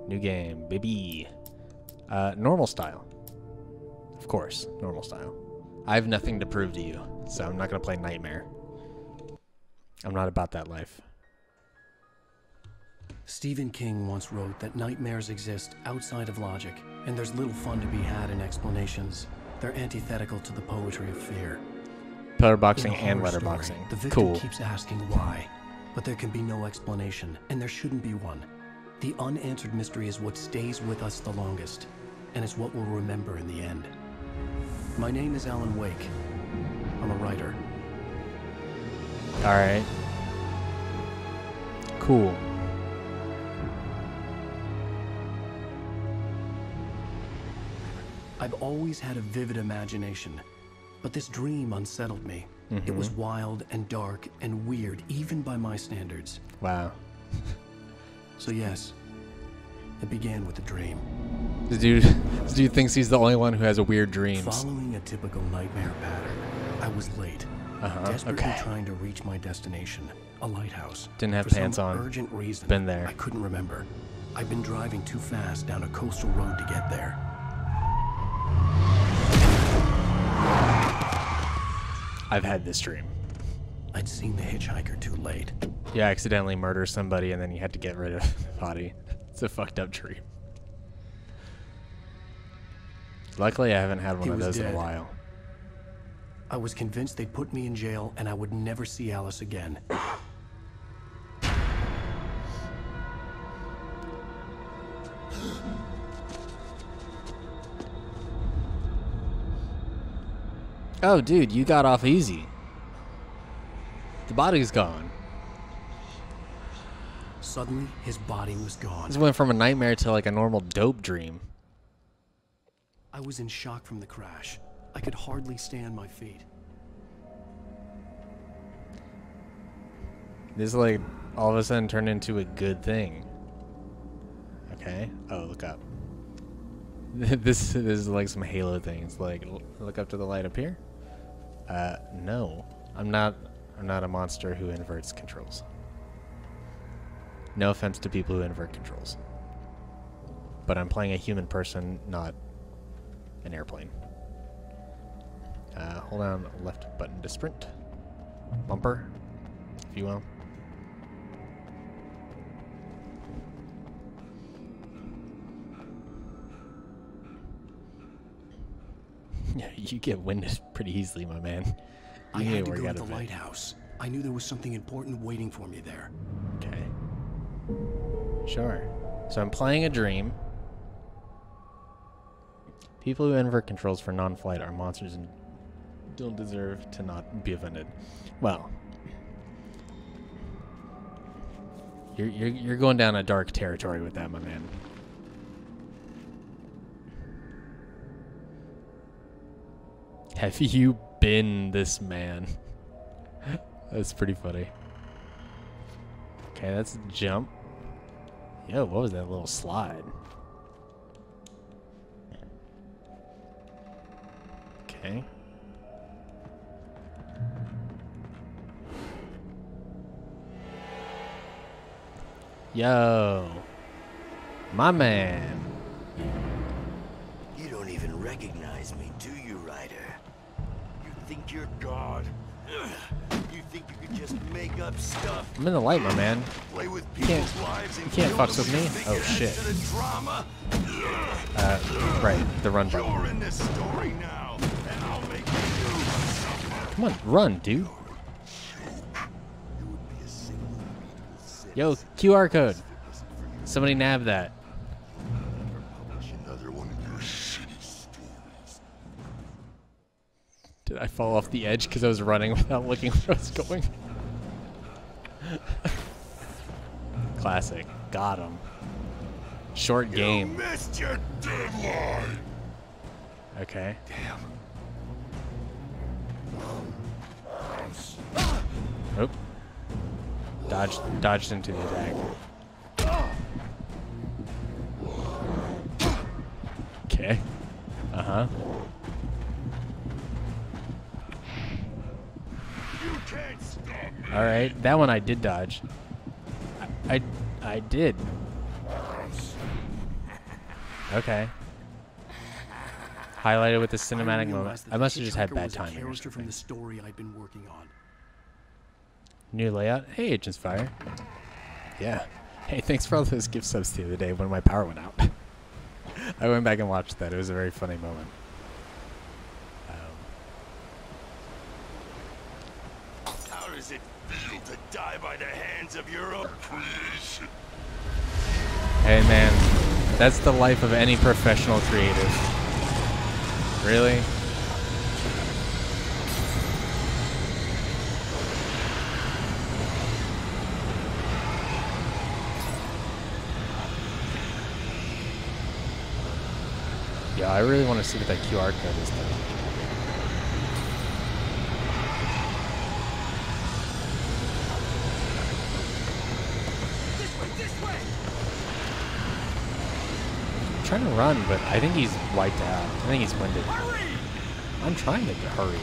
New game, baby. Normal style. Of course, normal style. I have nothing to prove to you, so I'm not going to play Nightmare. I'm not about that life. Stephen King once wrote that nightmares exist outside of logic, and there's little fun to be had in explanations. They're antithetical to the poetry of fear. Letterboxing In a and horror letterboxing. story, the victim Cool. keeps asking why, but there can be no explanation, and there shouldn't be one. The unanswered mystery is what stays with us the longest, and it's what we'll remember in the end. My name is Alan Wake. I'm a writer. Alright. Cool. I've always had a vivid imagination, but this dream unsettled me. It was wild and dark and weird, even by my standards. Wow. So yes, it began with a dream. This dude thinks he's the only one who has a weird dreams. Following a typical nightmare pattern, I was late, desperately okay. trying to reach my destination, a lighthouse. Didn't have For pants some on. urgent reason, Been there. I couldn't remember. I'd been driving too fast down a coastal road to get there. I've had this dream. I'd seen the hitchhiker too late. You accidentally murder somebody and then you had to get rid of the body. It's a fucked up dream. Luckily, I haven't had one He of was those in dead. a while. I was convinced they'd put me in jail and I would never see Alice again. Oh, dude, you got off easy. The body's gone. Suddenly, his body was gone. This went from a nightmare to like a normal dope dream. I was in shock from the crash. I could hardly stay on my feet. This like all of a sudden turned into a good thing. Okay. Oh, look up. This is like some Halo things. Like look up to the light up here. No, I'm not a monster who inverts controls. No offense to people who invert controls. But I'm playing a human person, not an airplane. Hold on left button to sprint. Bumper, if you will. Yeah, you get winded pretty easily, my man. I You had need to work go out to a the bit. lighthouse. I knew there was something important waiting for me there. Okay. Sure. So I'm playing a dream. People who invert controls for non-flight are monsters and don't deserve to not be offended. Well, you're going down a dark territory with that, my man. Have you been this man? That's pretty funny. Okay, that's a jump. Yo, what was that little slide? Okay. Yo. My man. You don't even recognize me, do you, Ryder? You think you're God? Ugh. You think you could just make up stuff? I'm in the light, my man. Play with can't- people's lives and you can't kill fucks them with me? and think Oh, it adds shit. to the drama? Right, the run button. You're in this story now, and I'll make you suffer. Come on, run, dude. You would be a single citizen Yo, QR code. if it wasn't for you. Somebody nab that. Never publish another one of your shitty stories. Did I fall off the edge because I was running without looking where I was going? Classic. Got him. Short You game. missed your deadline. Okay. Damn. Oop. Dodged into the attack. Okay. Uh-huh. You can't stop me. Alright. That one I did dodge. I did. I'm Okay. Highlighted with the cinematic moment. realized that I the must have just had hitchhiker bad was a timing or character from something. the story I'd been working on. New layout. Hey, Agents Fire. Yeah. Hey, thanks for all those gift subs the other day when my power went out. I went back and watched that. It was a very funny moment. How does it feel to die by the hands of your own creation? Hey, man. That's the life of any professional creative. Really? Yeah, I really want to see what that QR code is, though. I'm trying to run, but I think he's wiped out. I think he's winded. I'm trying to hurry.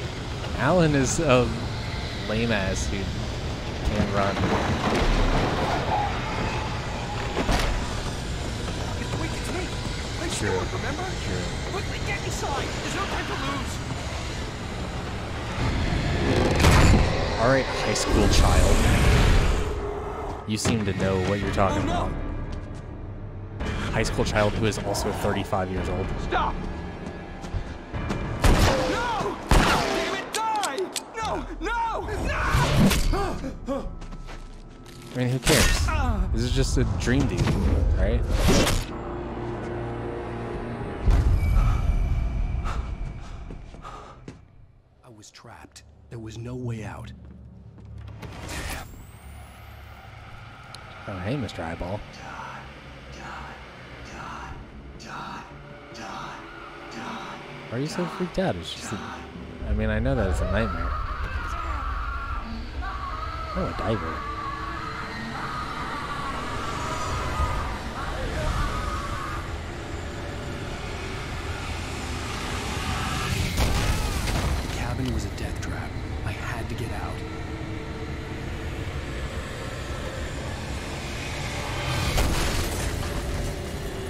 Alan is a lame ass who can't run. It's me. I'm True. Stuart, remember? True. Quickly, get inside. There's no time to lose. Alright, high school child. You seem to know what you're talking about. High school child who is also 35 years old. Stop! No! Damn it, die! No! No! No! I mean, who cares? This is just a dream dude, right? I was trapped. There was no way out. Oh, hey, Mr. Eyeball. Why are you so freaked out? It's just I mean, I know that it's a nightmare. Oh, a diver. The cabin was a death trap. I had to get out.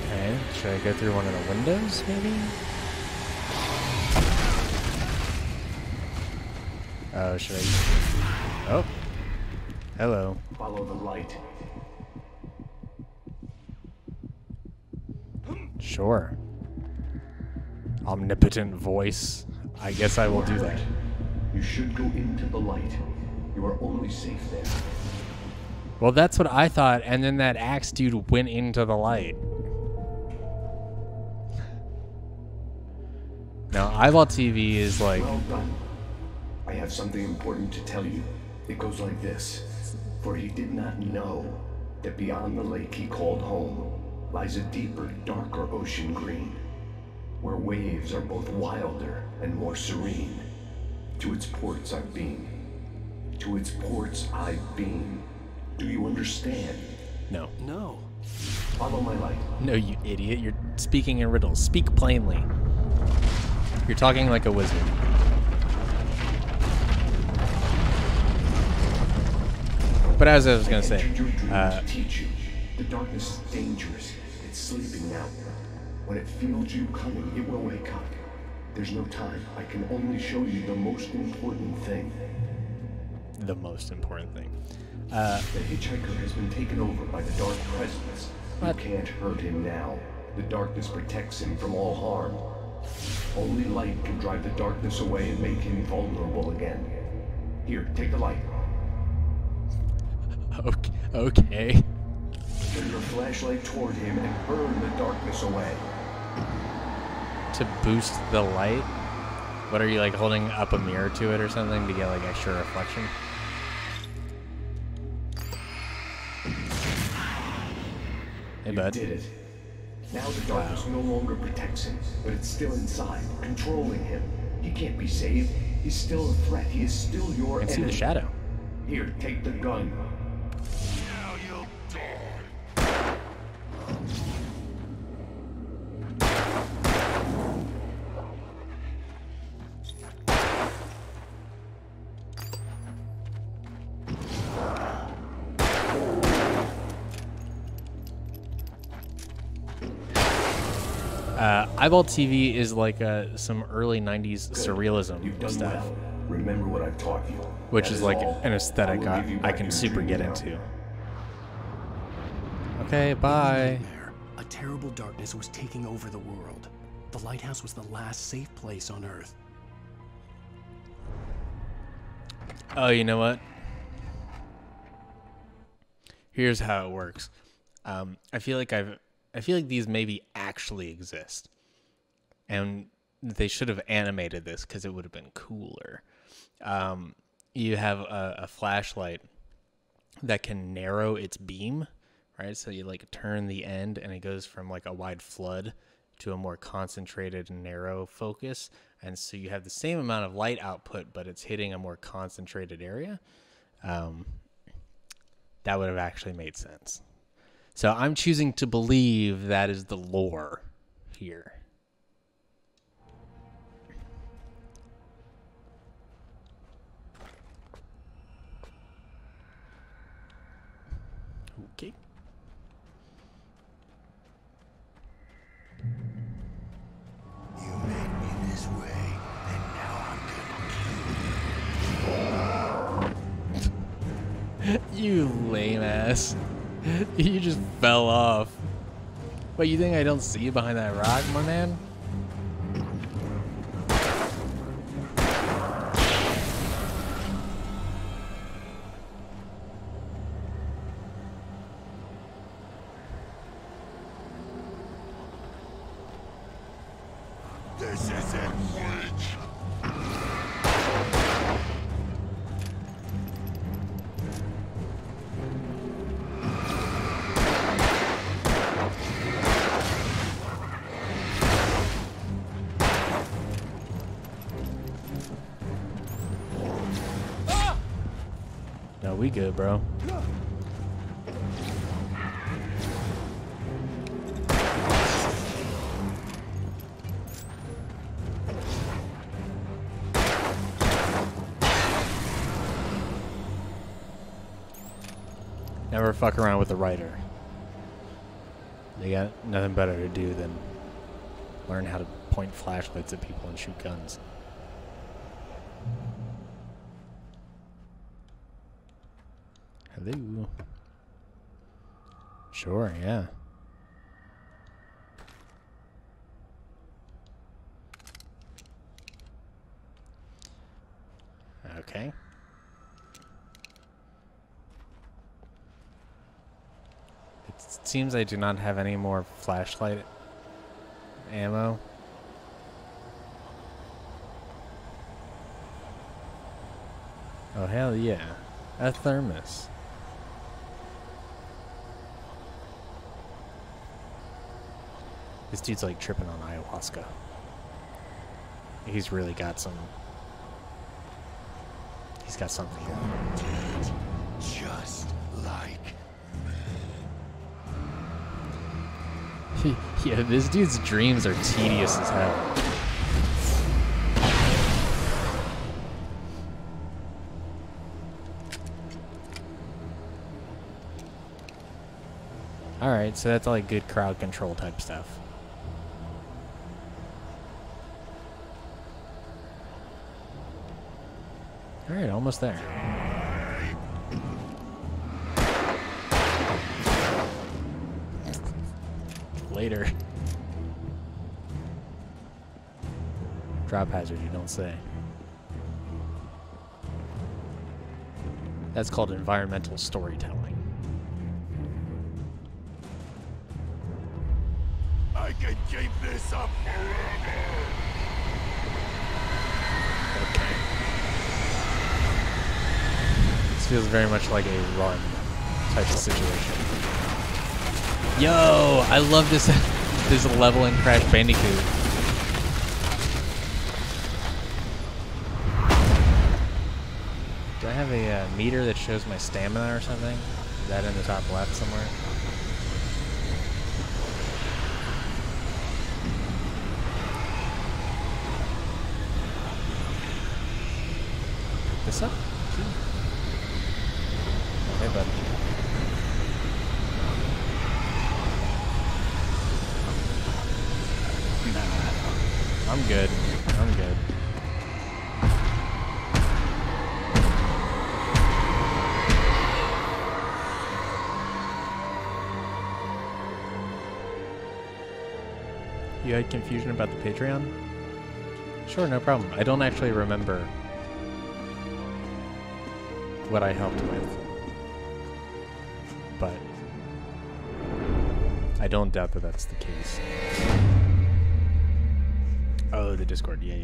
Okay, should I go through one of the windows, maybe? Oh, should I? Oh. Hello. Follow the light. Sure. Omnipotent voice. I guess I will do that. You should go into the light. You are only safe there. Well, that's what I thought, and then that axe dude went into the light. Now, Eyeball TV is like... Well done. I have something important to tell you. It goes like this. For he did not know that beyond the lake he called home lies a deeper, darker ocean green, where waves are both wilder and more serene. To its ports I've been. To its ports I've been. Do you understand? No. No. Follow my light. No, you idiot. You're speaking in riddles. Speak plainly. You're talking like a wizard. But as I was going to say, Entered your dreams to teach you. The darkness is dangerous. It's sleeping now. When it feels you coming, it will wake up. There's no time. I can only show you the most important thing. the most important thing. The hitchhiker has been taken over by the Dark Presence. What? You can't hurt him now. The darkness protects him from all harm. Only light can drive the darkness away and make him vulnerable again. Here, take the light. Okay. Turn your flashlight toward him and burn the darkness away. To boost the light? What are you, like, holding up a mirror to it or something to get, like, extra reflection? Hey, You bud. did it. Now the darkness no longer protects him, but it's still inside, controlling him. He can't be saved. He's still a threat. He is still your I can see enemy. the shadow. Here, take the gun. Now you'll die. Eyeball TV is like some early 90s surrealism You've done stuff, well. Remember what I've taught you. which That is like all. an aesthetic I will give you I back can your super dream get now. into. Okay, bye. Nightmare. A terrible darkness was taking over the world. The lighthouse was the last safe place on Earth. Oh, you know what? Here's how it works. I feel like these maybe actually exist, and they should have animated this because it would have been cooler. You have a flashlight that can narrow its beam, right? So you like turn the end, and it goes from like a wide flood to a more concentrated and narrow focus, and so you have the same amount of light output, but it's hitting a more concentrated area. That would have actually made sense. So I'm choosing to believe that is the lore here. Okay. You made me this way, and now I'm You lame ass. You just fell off. Wait, you think I don't see you behind that rock, my man? This isn't witch. No, we good, bro. Never fuck around with the writer. They got nothing better to do than learn how to point flashlights at people and shoot guns. Hello. Sure, yeah. Okay. It seems I do not have any more flashlight ammo. Oh, hell yeah. A thermos. This dude's like tripping on ayahuasca. He's really got some... He's got something here. Just like Yeah, this dude's dreams are tedious as hell. Alright, so that's like good crowd control type stuff. Alright, almost there. Later. Drop hazard, you don't say. That's called environmental storytelling. I can keep this up forever. Okay. This feels very much like a run type of situation. Yo, I love this this level in Crash Bandicoot. Do I have a meter that shows my stamina or something? Is that in the top left somewhere? Pick this up? Hey, bud. I'm good. I'm good. You had confusion about the Patreon? Sure, no problem. I don't actually remember what I helped with, but I don't doubt that that's the case. Oh, the Discord. Yeah.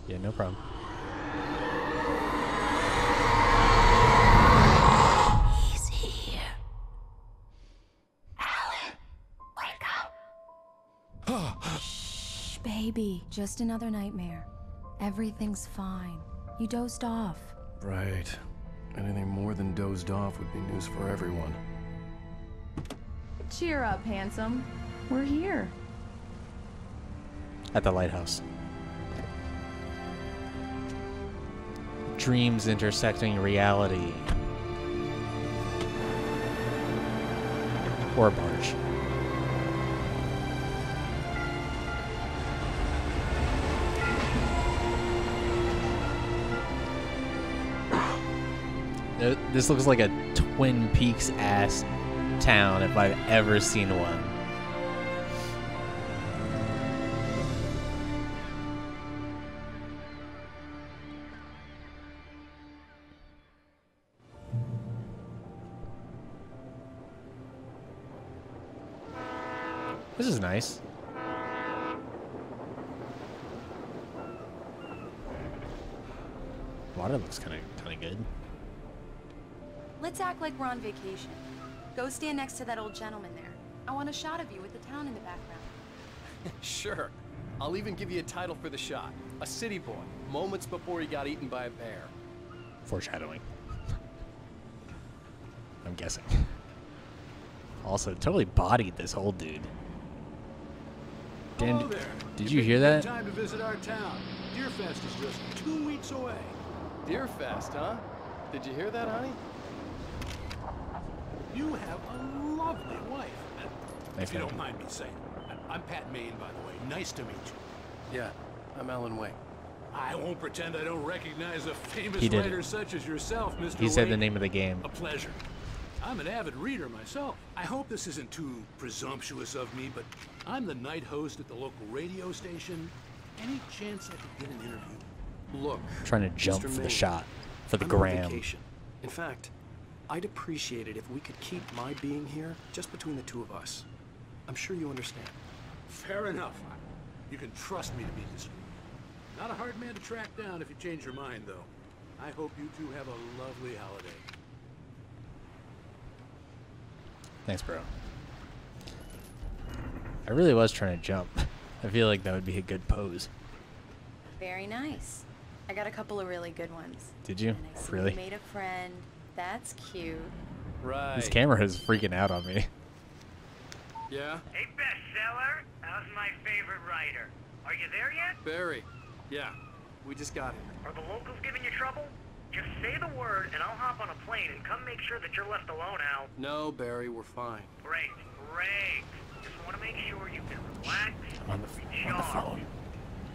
Yeah, no problem. He's here. Alan, wake up. Shh, baby. Just another nightmare. Everything's fine. You dozed off. Right. Anything more than dozed off would be news for everyone. Cheer up, handsome. We're here. At the lighthouse. Dreams intersecting reality. Or a barge. This looks like a Twin Peaks ass town if I've ever seen one. This is nice. Water looks kind of good. Let's act like we're on vacation. Go stand next to that old gentleman there. I want a shot of you with the town in the background. Sure. I'll even give you a title for the shot. A city boy, moments before he got eaten by a bear. Foreshadowing. I'm guessing. Also, totally bodied this old dude. Dan, Hello there. did you hear that? Time to visit our town. Deerfest is just 2 weeks away. Deerfest, huh? Did you hear that, honey? You have a lovely wife. Thanks, If you man. don't mind me saying. I'm Pat Maine, by the way. Nice to meet you. Yeah, I'm Alan Wake. I won't pretend I don't recognize a famous He did writer it. such as yourself, Mr. He said the Wake. name of the game. A pleasure. I'm an avid reader myself. I hope this isn't too presumptuous of me, but I'm the night host at the local radio station. Any chance I could get an interview? Look, Trying to jump Mr. for the Maine, shot. For the I'm on gram. vacation. In fact, I'd appreciate it if we could keep my being here just between the two of us. I'm sure you understand. Fair enough. You can trust me to be discreet. Not a hard man to track down if you change your mind, though. I hope you two have a lovely holiday. Thanks, bro. I really was trying to jump. I feel like that would be a good pose. Very nice. I got a couple of really good ones. Did you? And I see Really? you made a friend. That's cute. Right. This camera is freaking out on me. Yeah? Hey, bestseller, how's my favorite writer? Are you there yet? Barry. Yeah. We just got here. Are the locals giving you trouble? Just say the word and I'll hop on a plane and come make sure that you're left alone, Al. No, Barry, we're fine. Great. Just want to make sure you can relax, On the recharge. phone.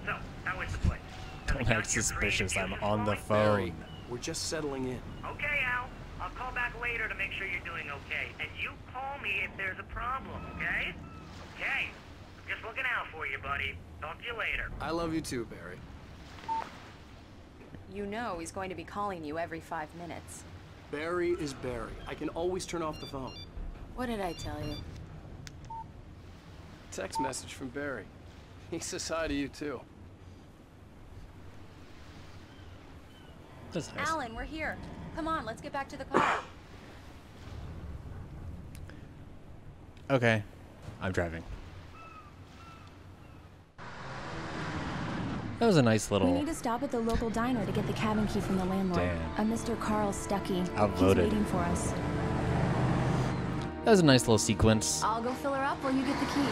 So, how is the place? Have Don't you got act your suspicious. creative I'm juices on the flowing? phone. We're just settling in. Okay, Al. I'll call back later to make sure you're doing okay. And you call me if there's a problem, okay? Okay. Just looking out for you, buddy. Talk to you later. I love you too, Barry. You know he's going to be calling you every 5 minutes. Barry is Barry. I can always turn off the phone. What did I tell you? Text message from Barry. He says hi to you too. That's nice. Alan, we're here. Come on, let's get back to the car. Okay. I'm driving. That was a nice We little... need to stop at the local diner to get the cabin key from the landlord. Damn. A Mr. Carl Stuckey. Outvoted. He's waiting for us. That was a nice little sequence. I'll go fill her up while you get the key.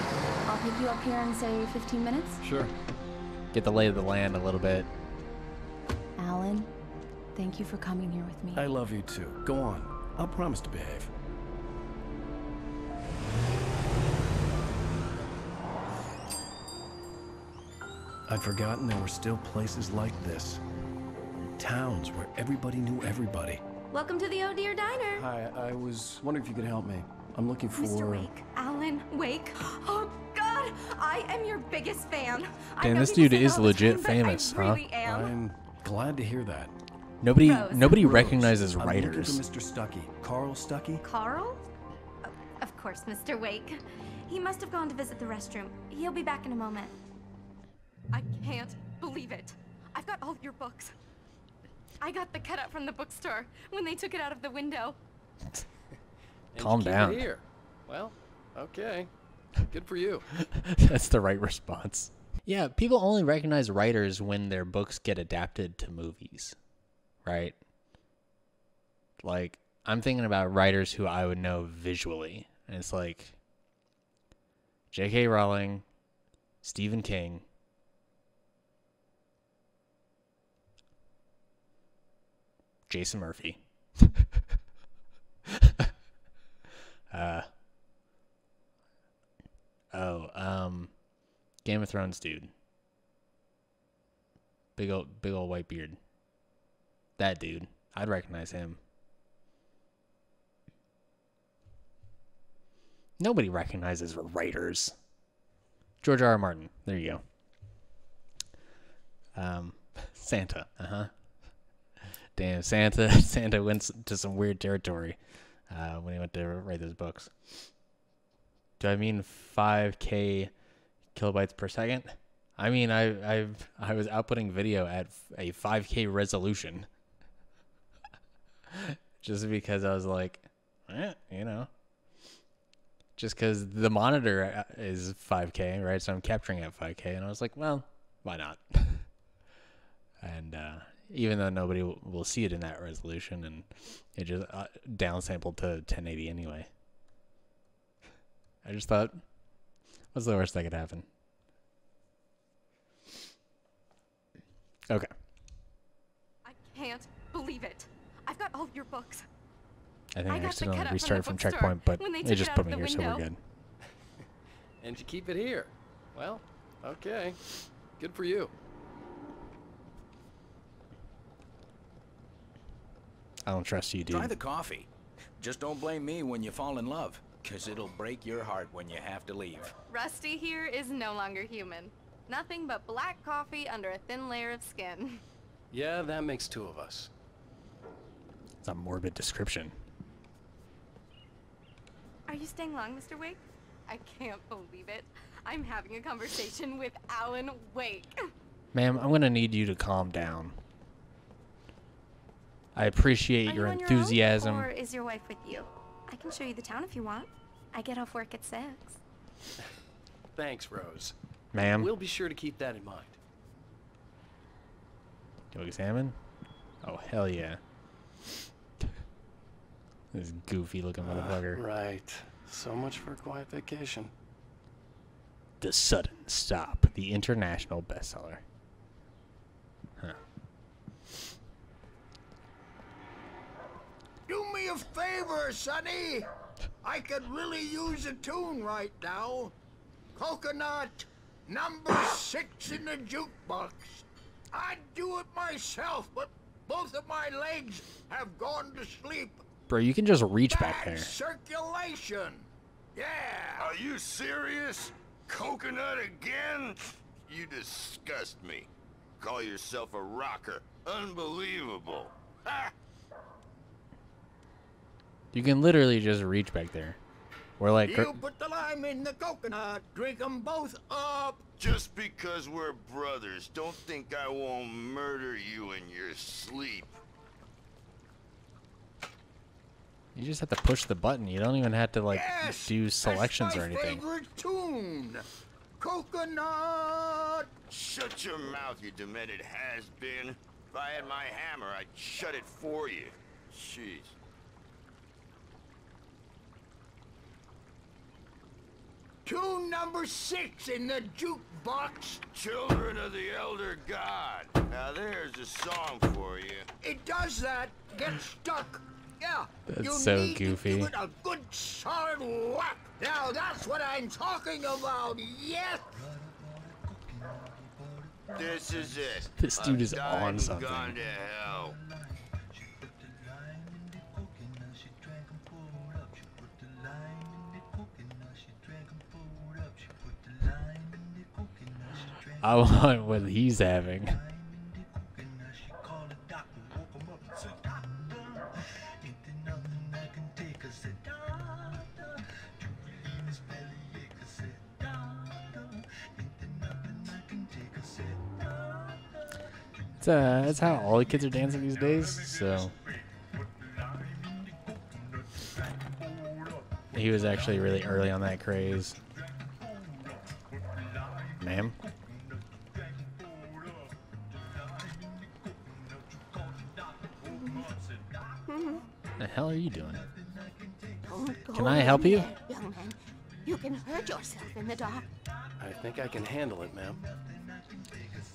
I'll pick you up here in, say, 15 minutes. Sure. Get the lay of the land a little bit. Alan, thank you for coming here with me. I love you too. Go on. I'll promise to behave. I'd forgotten there were still places like this. Towns where everybody knew everybody. Welcome to the Oh Dear Diner. Hi, I was wondering if you could help me. I'm looking for... Mr. Wake. Alan Wake. Oh, God! I am your biggest fan. Damn, this dude is legit famous, I really am. I'm glad to hear that. Nobody Rose. recognizes I'm writers. looking for Mr. Stuckey. Carl Stuckey? Carl? Of course, Mr. Wake. He must have gone to visit the restroom. He'll be back in a moment. I can't believe it. I've got all your books. I got the cutout from the bookstore when they took it out of the window. Calm down. Here. Well, okay. Good for you. That's the right response. Yeah, people only recognize writers when their books get adapted to movies, right? Like, I'm thinking about writers who I would know visually, and it's like J.K. Rowling, Stephen King, Jason Murphy. Game of Thrones dude. Big old white beard. That dude. I'd recognize him. Nobody recognizes writers. George R.R. Martin. There you go. Santa. Damn, Santa went to some weird territory when he went to write those books. Do I mean 5K kilobytes per second? I mean, I was outputting video at a 5K resolution. Just because I was like, you know. Just because the monitor is 5K, right? So I'm capturing at 5K, and I was like, well, why not? And even though nobody will see it in that resolution, and it just downsampled to 1080 anyway. I just thought, what's the worst that could happen? Okay. I can't believe it. I've got all your books. I think I accidentally restarted from checkpoint, but they just put me here, so we're good. And you keep it here. Well, okay. Good for you. I don't trust you, dude. Try the coffee. Just don't blame me when you fall in love, because it'll break your heart when you have to leave. Rusty here is no longer human. Nothing but black coffee under a thin layer of skin. Yeah, that makes two of us. It's a morbid description. Are you staying long, Mr. Wake? I can't believe it. I'm having a conversation with Alan Wake. Ma'am, I'm gonna need you to calm down. I appreciate your enthusiasm. Or is your wife with you? I can show you the town if you want. I get off work at 6. Thanks, Rose. Ma'am. We'll be sure to keep that in mind. Do you examine? Oh, hell yeah. This goofy looking motherfucker. Right. So much for a quiet vacation. The Sudden Stop, the international bestseller. Huh. Do me a favor, Sonny. I could really use a tune right now. Coconut, number 6 in the jukebox. I'd do it myself, but both of my legs have gone to sleep. Bro, you can just reach back there. Circulation. Yeah. Are you serious? Coconut again? You disgust me. Call yourself a rocker. Unbelievable. Ha! You can literally just reach back there. We're like... You put the lime in the coconut. Drink them both up. Just because we're brothers, don't think I won't murder you in your sleep. You just have to push the button. You don't even have to, like, Yes, do selections that's or my anything. favorite tune. Coconut. Shut your mouth, you demented has-been. If I had my hammer, I'd shut it for you. Jeez. Tune number 6 in the jukebox. Children of the Elder God. Now there's a song for you. It does that. Get stuck. Yeah. That's you so need goofy. To give it a good solid whack. Now that's what I'm talking about. Yes. This is it. This dude is Died on and something. Gone to hell. I want what he's having. That's how all the kids are dancing these days, so. He was actually really early on that craze. Ma'am? The hell are you doing? Can I help you? Young man, you can hurt yourself in the dark. I think I can handle it, ma'am.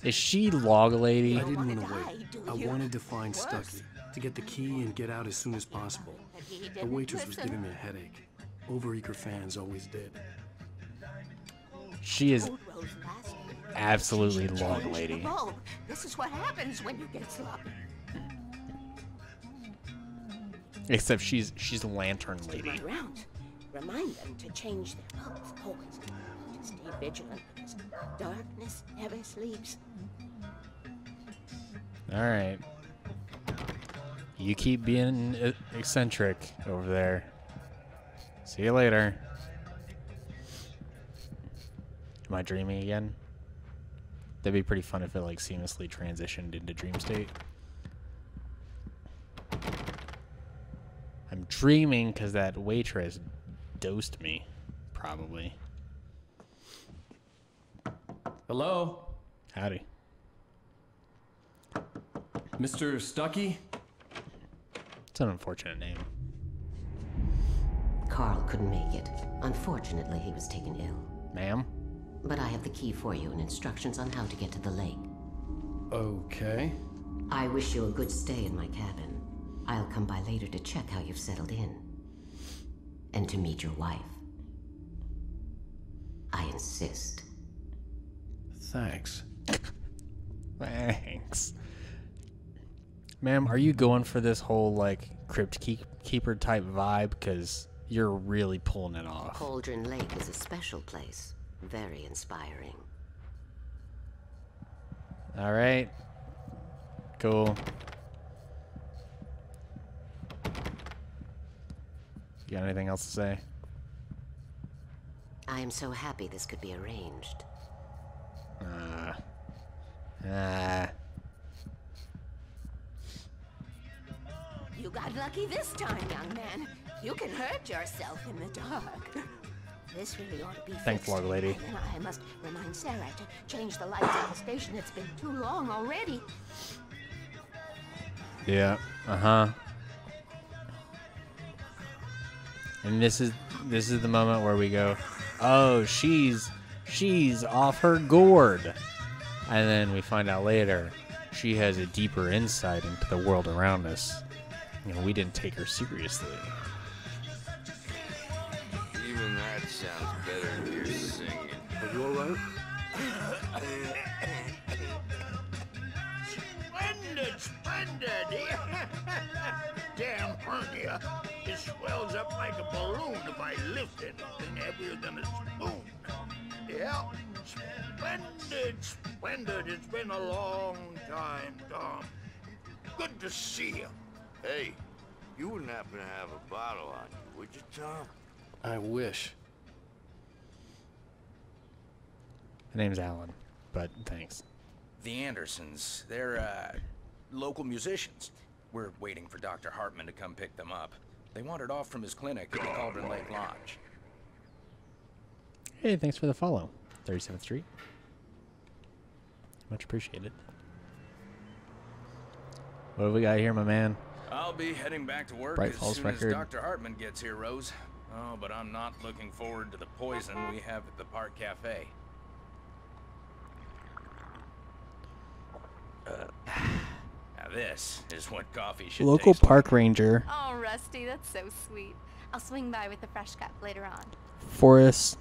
Is she Log Lady? I didn't want to wait. I wanted to find Stucky, to get the key and get out as soon as possible. The waitress was giving me a headache. Overeager fans always did. She is absolutely Log Lady. Oh, this is what happens when you get sloppy. Except she's Lantern Lady. Run around. Remind them to change their bulbs always. To stay vigilant because darkness never sleeps. Alright. You keep being eccentric over there. See you later. Am I dreaming again? That'd be pretty fun if it like seamlessly transitioned into dream state. I'm dreaming because that waitress dosed me, probably. Hello? Howdy. Mr. Stucky? It's an unfortunate name. Carl couldn't make it. Unfortunately, he was taken ill. Ma'am? But I have the key for you and instructions on how to get to the lake. Okay. I wish you a good stay in my cabin. I'll come by later to check how you've settled in. And to meet your wife. I insist. Thanks. Thanks. Ma'am, are you going for this whole, like, crypt keeper type vibe? Because you're really pulling it off. Cauldron Lake is a special place. Very inspiring. All right. Cool. You got anything else to say? I am so happy this could be arranged. You got lucky this time, young man. You can hurt yourself in the dark. This really ought to be Thanks, fixed. Log Lady. And then I must remind Sarah to change the lights at the station. It's been too long already. Yeah. Uh-huh. And this is the moment where we go, oh, she's off her gourd. And then we find out later she has a deeper insight into the world around us. You know, we didn't take her seriously. Even that sounds better than your singing. Are you alright? Splendid! Damn hernia. It swells up like a balloon if I lift anything heavier than a spoon. Yeah, splendid. It's been a long time, Tom. Good to see you. Hey, you wouldn't happen to have a bottle on you, would you, Tom? I wish. The name's Alan, but thanks. The Andersons, they're, local musicians. We're waiting for Dr. Hartman to come pick them up. They wandered off from his clinic at the Cauldron Lake Lodge. Hey, thanks for the follow. 37th Street. Much appreciated. What have we got here, my man? I'll be heading back to work Bright as Falls soon record. as Dr. Hartman gets here, Rose. Oh, but I'm not looking forward to the poison we have at the Park Cafe. Now this is what coffee should Local taste like. park ranger, Oh, Rusty, that's so sweet. I'll swing by with the fresh cup later on. Forrest.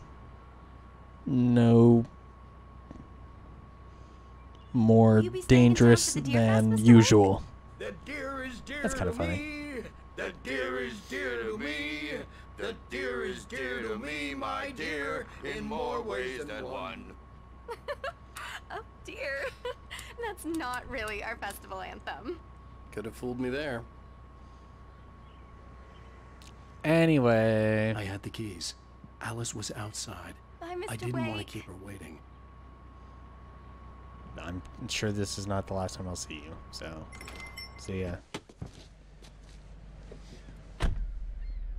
No. more dangerous than usual. The deer is dear That's kind of to funny. me. The deer is dear to me. The deer is dear to me, my dear, in more ways than one. Oh dear. That's not really our festival anthem. Could have fooled me there. Anyway. I had the keys. Alice was outside. Bye, Mr. I didn't want to Wake. keep her waiting. I'm sure this is not the last time I'll see you, so see ya.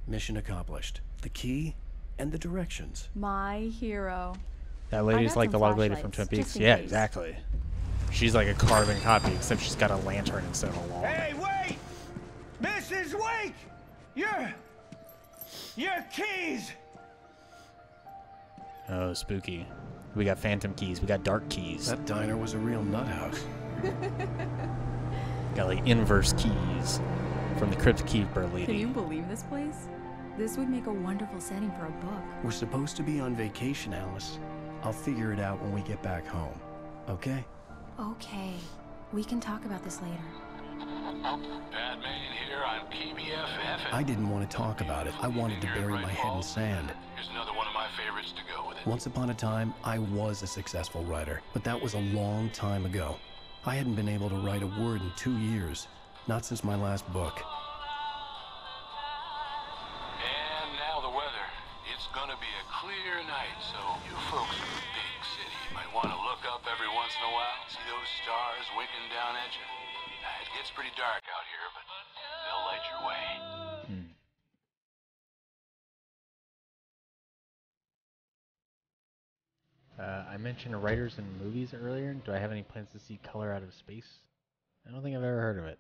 Mission accomplished. The key and the directions. My hero. That lady's got like the some log lady from flashlights, Twin just Peaks. in Yeah, case. exactly. She's like a carbon copy, except she's got a lantern instead of a log. Hey, wait! Mrs. Wake! Your keys! Oh, spooky. We got phantom keys. We got dark keys. That diner was a real nut house. Got like inverse keys from the Crypt Keeper Can lady. you believe this place? This would make a wonderful setting for a book. We're supposed to be on vacation, Alice. I'll figure it out when we get back home. Okay? Okay. We can talk about this later. Batman here on PBFF. I didn't want to talk about it. I wanted to bury my head in sand. Here's another one of my favorites to go with it. Once upon a time, I was a successful writer, but that was a long time ago. I hadn't been able to write a word in 2 years. Not since my last book. And now the weather. It's gonna be a clear night, so you folks in the big city might want to look up every once in a while, see those stars winking down at you. It gets pretty dark out here, but they'll light your way. I mentioned writers in movies earlier. Do I have any plans to see Color Out of Space? I don't think I've ever heard of it.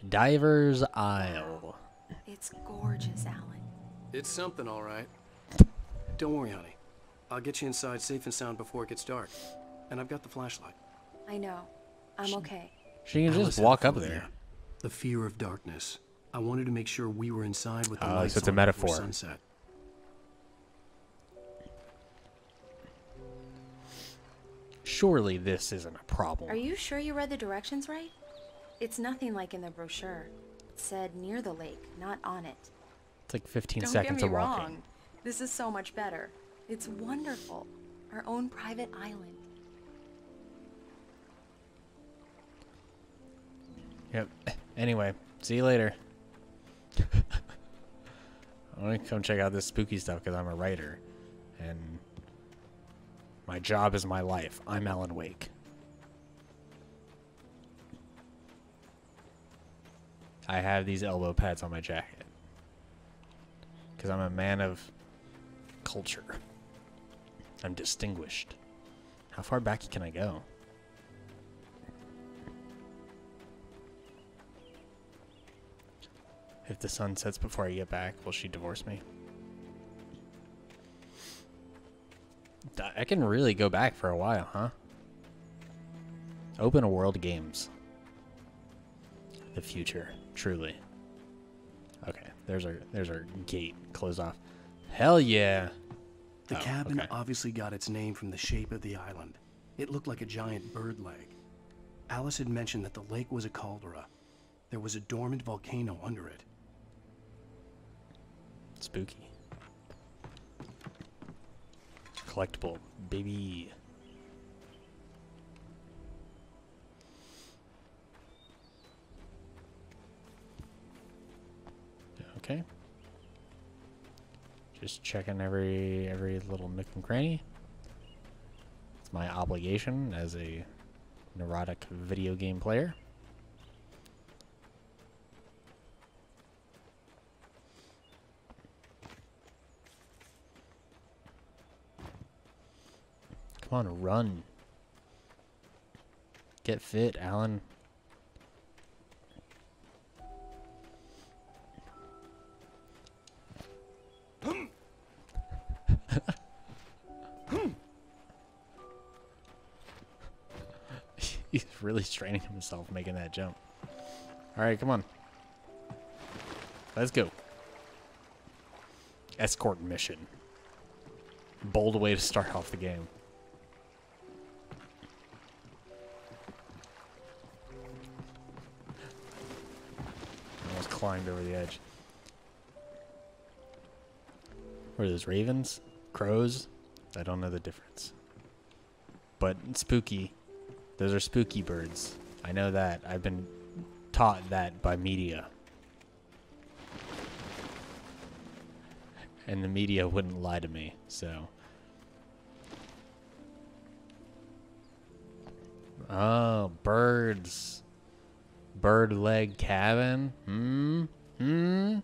Diver's Isle. It's gorgeous, Alan. It's something, all right. Don't worry, honey. I'll get you inside safe and sound before it gets dark. And I've got the flashlight. I know. I'm okay. She can Alice just had walk up phobia. there. The fear of darkness. I wanted to make sure we were inside with the Oh, lights so it's a on before metaphor. sunset. Surely this isn't a problem. Are you sure you read the directions right? It's nothing like in the brochure. It said near the lake, not on it. It's like 15 Don't seconds get of me walking. wrong. This is so much better. It's wonderful. Our own private island. Yep. Anyway, see you later. I want to come check out this spooky stuff because I'm a writer. And my job is my life. I'm Alan Wake. I have these elbow pads on my jacket. Because I'm a man of culture. I'm distinguished. How far back can I go? If the sun sets before I get back, will she divorce me? I can really go back for a while, huh? Open world games. The future, truly. Okay, there's our gate closed off. Hell yeah. The Oh, cabin okay. obviously got its name from the shape of the island. It looked like a giant bird leg. Alice had mentioned that the lake was a caldera. There was a dormant volcano under it. Spooky. Collectible, baby. Okay. Just checking every little nook and cranny. It's my obligation as a neurotic video game player. Come on, run. Get fit, Alan. He's really straining himself making that jump. All right, come on. Let's go. Escort mission. bold way to start off the game. Almost climbed over the edge. What are those, ravens? Crows? I don't know the difference. But spooky. Those are spooky birds. I know that. I've been taught that by media. And the media wouldn't lie to me, so. Oh, birds. Bird leg cabin. The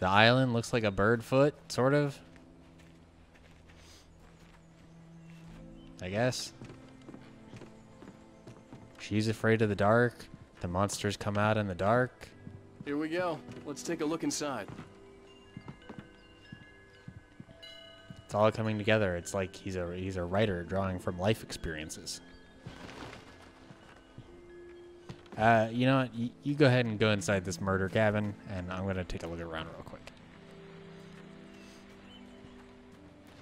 island looks like a bird foot, sort of. I guess. She's afraid of the dark. The monsters come out in the dark. Here we go. Let's take a look inside. It's all coming together. It's like he's a writer drawing from life experiences. You know what? You go ahead and go inside this murder cabin, and I'm gonna take a look around real quick.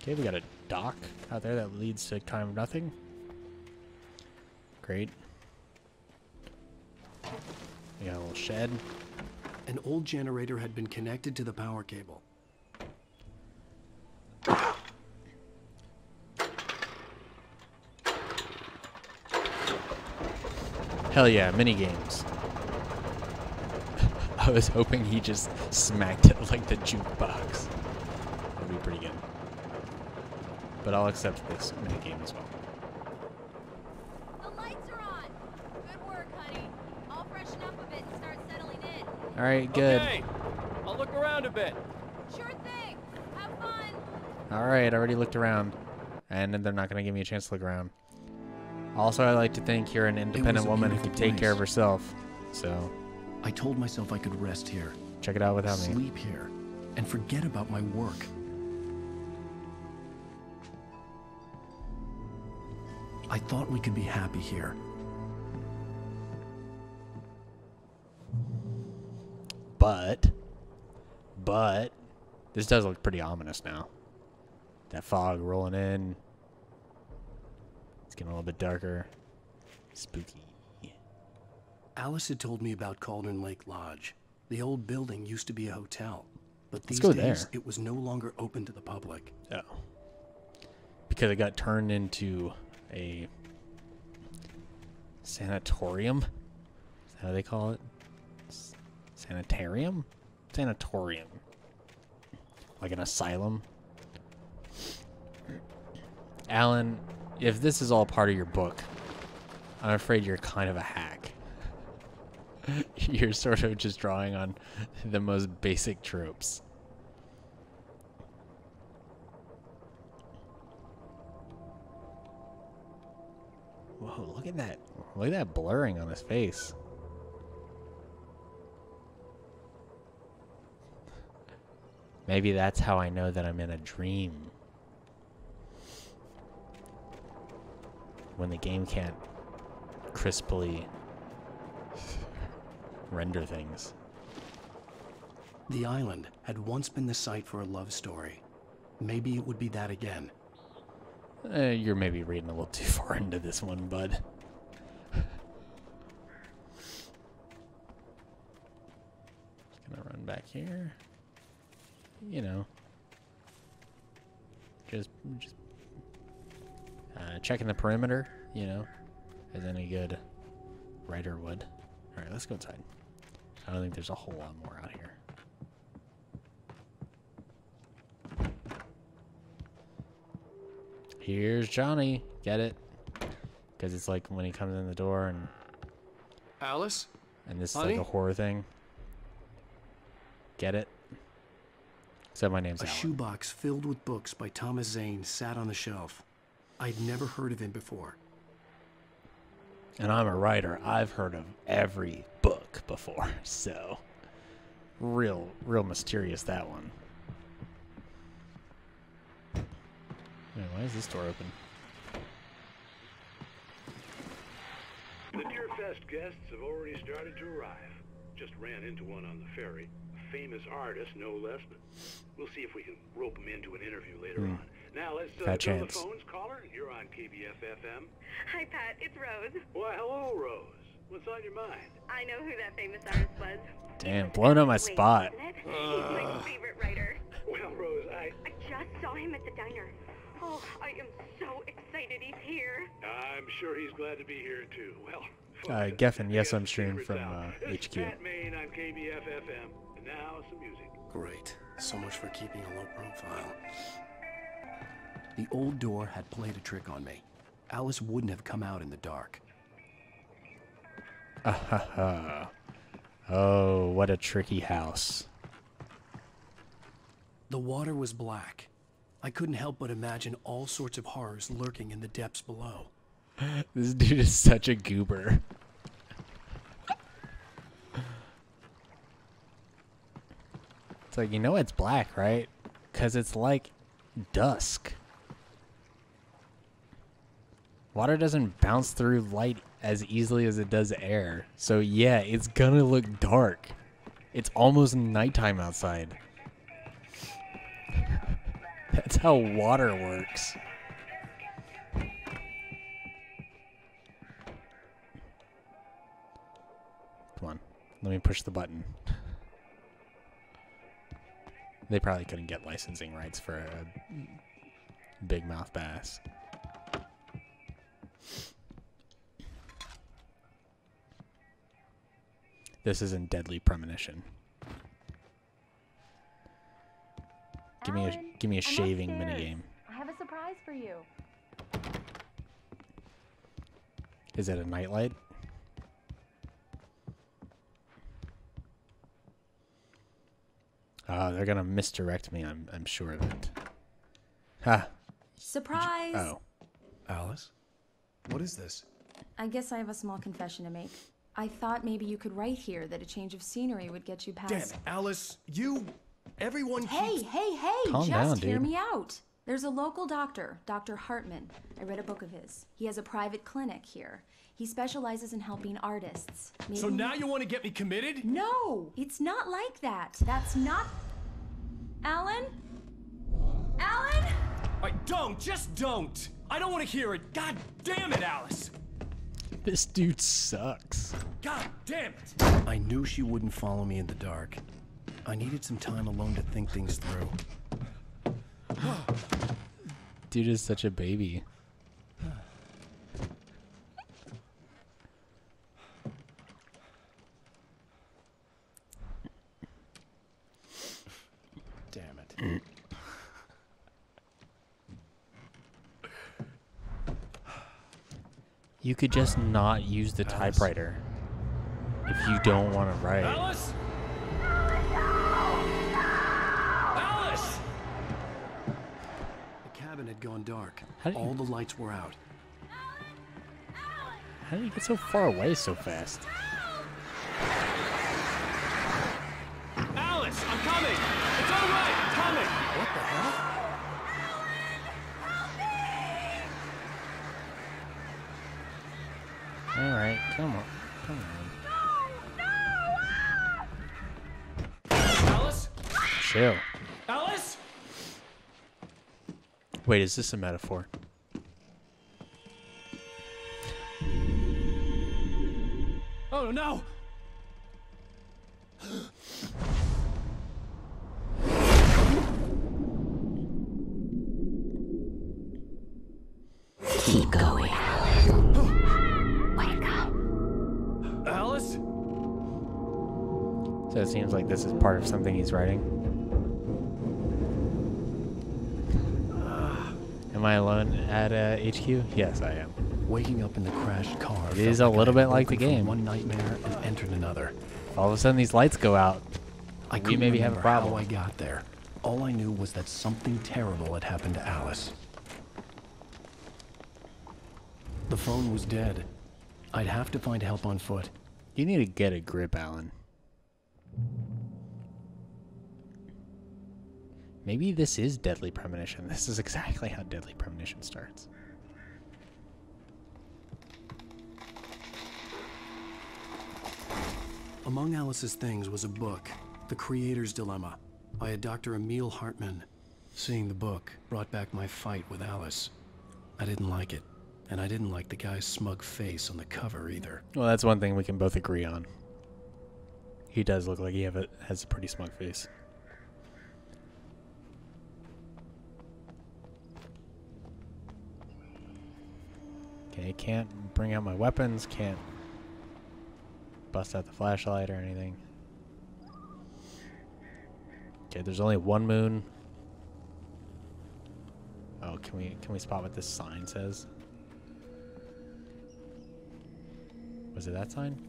Okay, we got a dock out there that leads to kind of nothing. Great. We got a little shed. An old generator had been connected to the power cable. Hell yeah, mini games. I was hoping he just smacked it like the jukebox. That'd be pretty good. But I'll accept this mini game as well. The lights are on. Good work, honey. I'll freshen up a bit and start settling in. All right, good. Okay. I'll look around a bit. Sure thing. Have fun. All right, I already looked around, and they're not gonna give me a chance to look around. Also, I like to think you're an independent woman who can take care of herself. So, I told myself I could rest here. Check it out without me. Sleep here, and forget about my work. I thought we could be happy here. But, this does look pretty ominous now. That fog rolling in. It's getting a little bit darker. Spooky. Alice had told me about Cauldron Lake Lodge. The old building used to be a hotel, but these go days there. it was no longer open to the public. Oh. Because it got turned into a sanatorium? Is that how they call it? Sanitarium? Sanatorium. Like an asylum? Alan, if this is all part of your book, I'm afraid you're kind of a hack. You're sort of just drawing on the most basic tropes. Whoa, look at that. Look at that blurring on his face. Maybe that's how I know that I'm in a dream. When the game can't crisply render things. The island had once been the site for a love story. Maybe it would be that again. You're maybe reading a little too far into this one, bud. Just gonna run back here. You know. Just checking the perimeter, you know, as any good writer would. Alright, let's go inside. I don't think there's a whole lot more out here. Here's Johnny. Get it? Because it's like when he comes in the door and... Alice? And this Honey? is like a horror thing. Get it? So my name's A Alan. shoebox filled with books by Thomas Zane sat on the shelf. I'd never heard of him before. And I'm a writer. I've heard of every book before, so real mysterious, that one. Wait, why is this door open? The Deerfest guests have already started to arrive. Just ran into one on the ferry. A famous artist, no less, but we'll see if we can rope him into an interview later on. Now let's Fat go to the chance. phones. Caller, you're on KBF-FM. Hi, Pat. It's Rose. Why, hello, Rose. What's on your mind? I know who that famous artist was. Damn, blowing up my spot. He's my favorite writer. Well, Rose, I just saw him at the diner. Oh, I am so excited he's here. I'm sure he's glad to be here, too. Well, Geffen, yes, I'm streaming from HQ. Pat Main on KBF-FM. And now, some music. Great. So much for keeping a low profile. The old door had played a trick on me. Alice wouldn't have come out in the dark. Oh, what a tricky house. The water was black. I couldn't help but imagine all sorts of horrors lurking in the depths below. This dude is such a goober. It's like, you know it's black, right? Because it's like dusk. Water doesn't bounce through light as easily as it does air. So yeah, it's gonna look dark. It's almost nighttime outside. That's how water works. Come on, let me push the button. They probably couldn't get licensing rights for a big mouth bass. This isn't Deadly Premonition. Give me a shaving minigame. I have a surprise for you. Is it a nightlight? They're gonna misdirect me. I'm sure of it. Ha! Surprise! Oh, Alice, what is this? I guess I have a small confession to make. I thought maybe you could write here that a change of scenery would get you past. Damn it, Alice! Everyone Hey! Calm Just down, hear dude. me out. There's a local doctor, Dr. Hartman. I read a book of his. He has a private clinic here. He specializes in helping artists. So now you want to get me committed? No! It's not like that. That's not... Alan? Alan? Just don't! I don't want to hear it. God damn it, Alice! this dude sucks. God damn it! I knew she wouldn't follow me in the dark. I needed some time alone to think things through. Dude is such a baby. Damn it. You could just not use the typewriter if you don't want to write. Alice! Alice! The cabin had gone dark. How did All the lights were out. How did you get so far away so fast? Alice, I'm coming! It's all right, I'm coming! What the hell? All right, come on, Alice? chill. Alice? Wait, is this a metaphor? Oh no! Keep going. Wake up. Alice? So it seems like this is part of something he's writing. Am I alone at HQ? Yes, I am. Waking up in the crashed car. It is a little bit like the woken from game. One nightmare and entered another. All of a sudden, these lights go out. I We couldn't maybe have a remember how problem. I got there. All I knew was that something terrible had happened to Alice. The phone was dead. I'd have to find help on foot. You need to get a grip, Alan. Maybe this is Deadly Premonition. This is exactly how Deadly Premonition starts. Among Alice's things was a book, The Creator's Dilemma, by a Dr. Emil Hartman. Seeing the book brought back my fight with Alice. I didn't like it, and I didn't like the guy's smug face on the cover either. Well, that's one thing we can both agree on. He does look like he has a pretty smug face. Okay, can't bring out my weapons, can't bust out the flashlight or anything. Okay, there's only one moon. Oh, can we spot what this sign says? Was it that sign?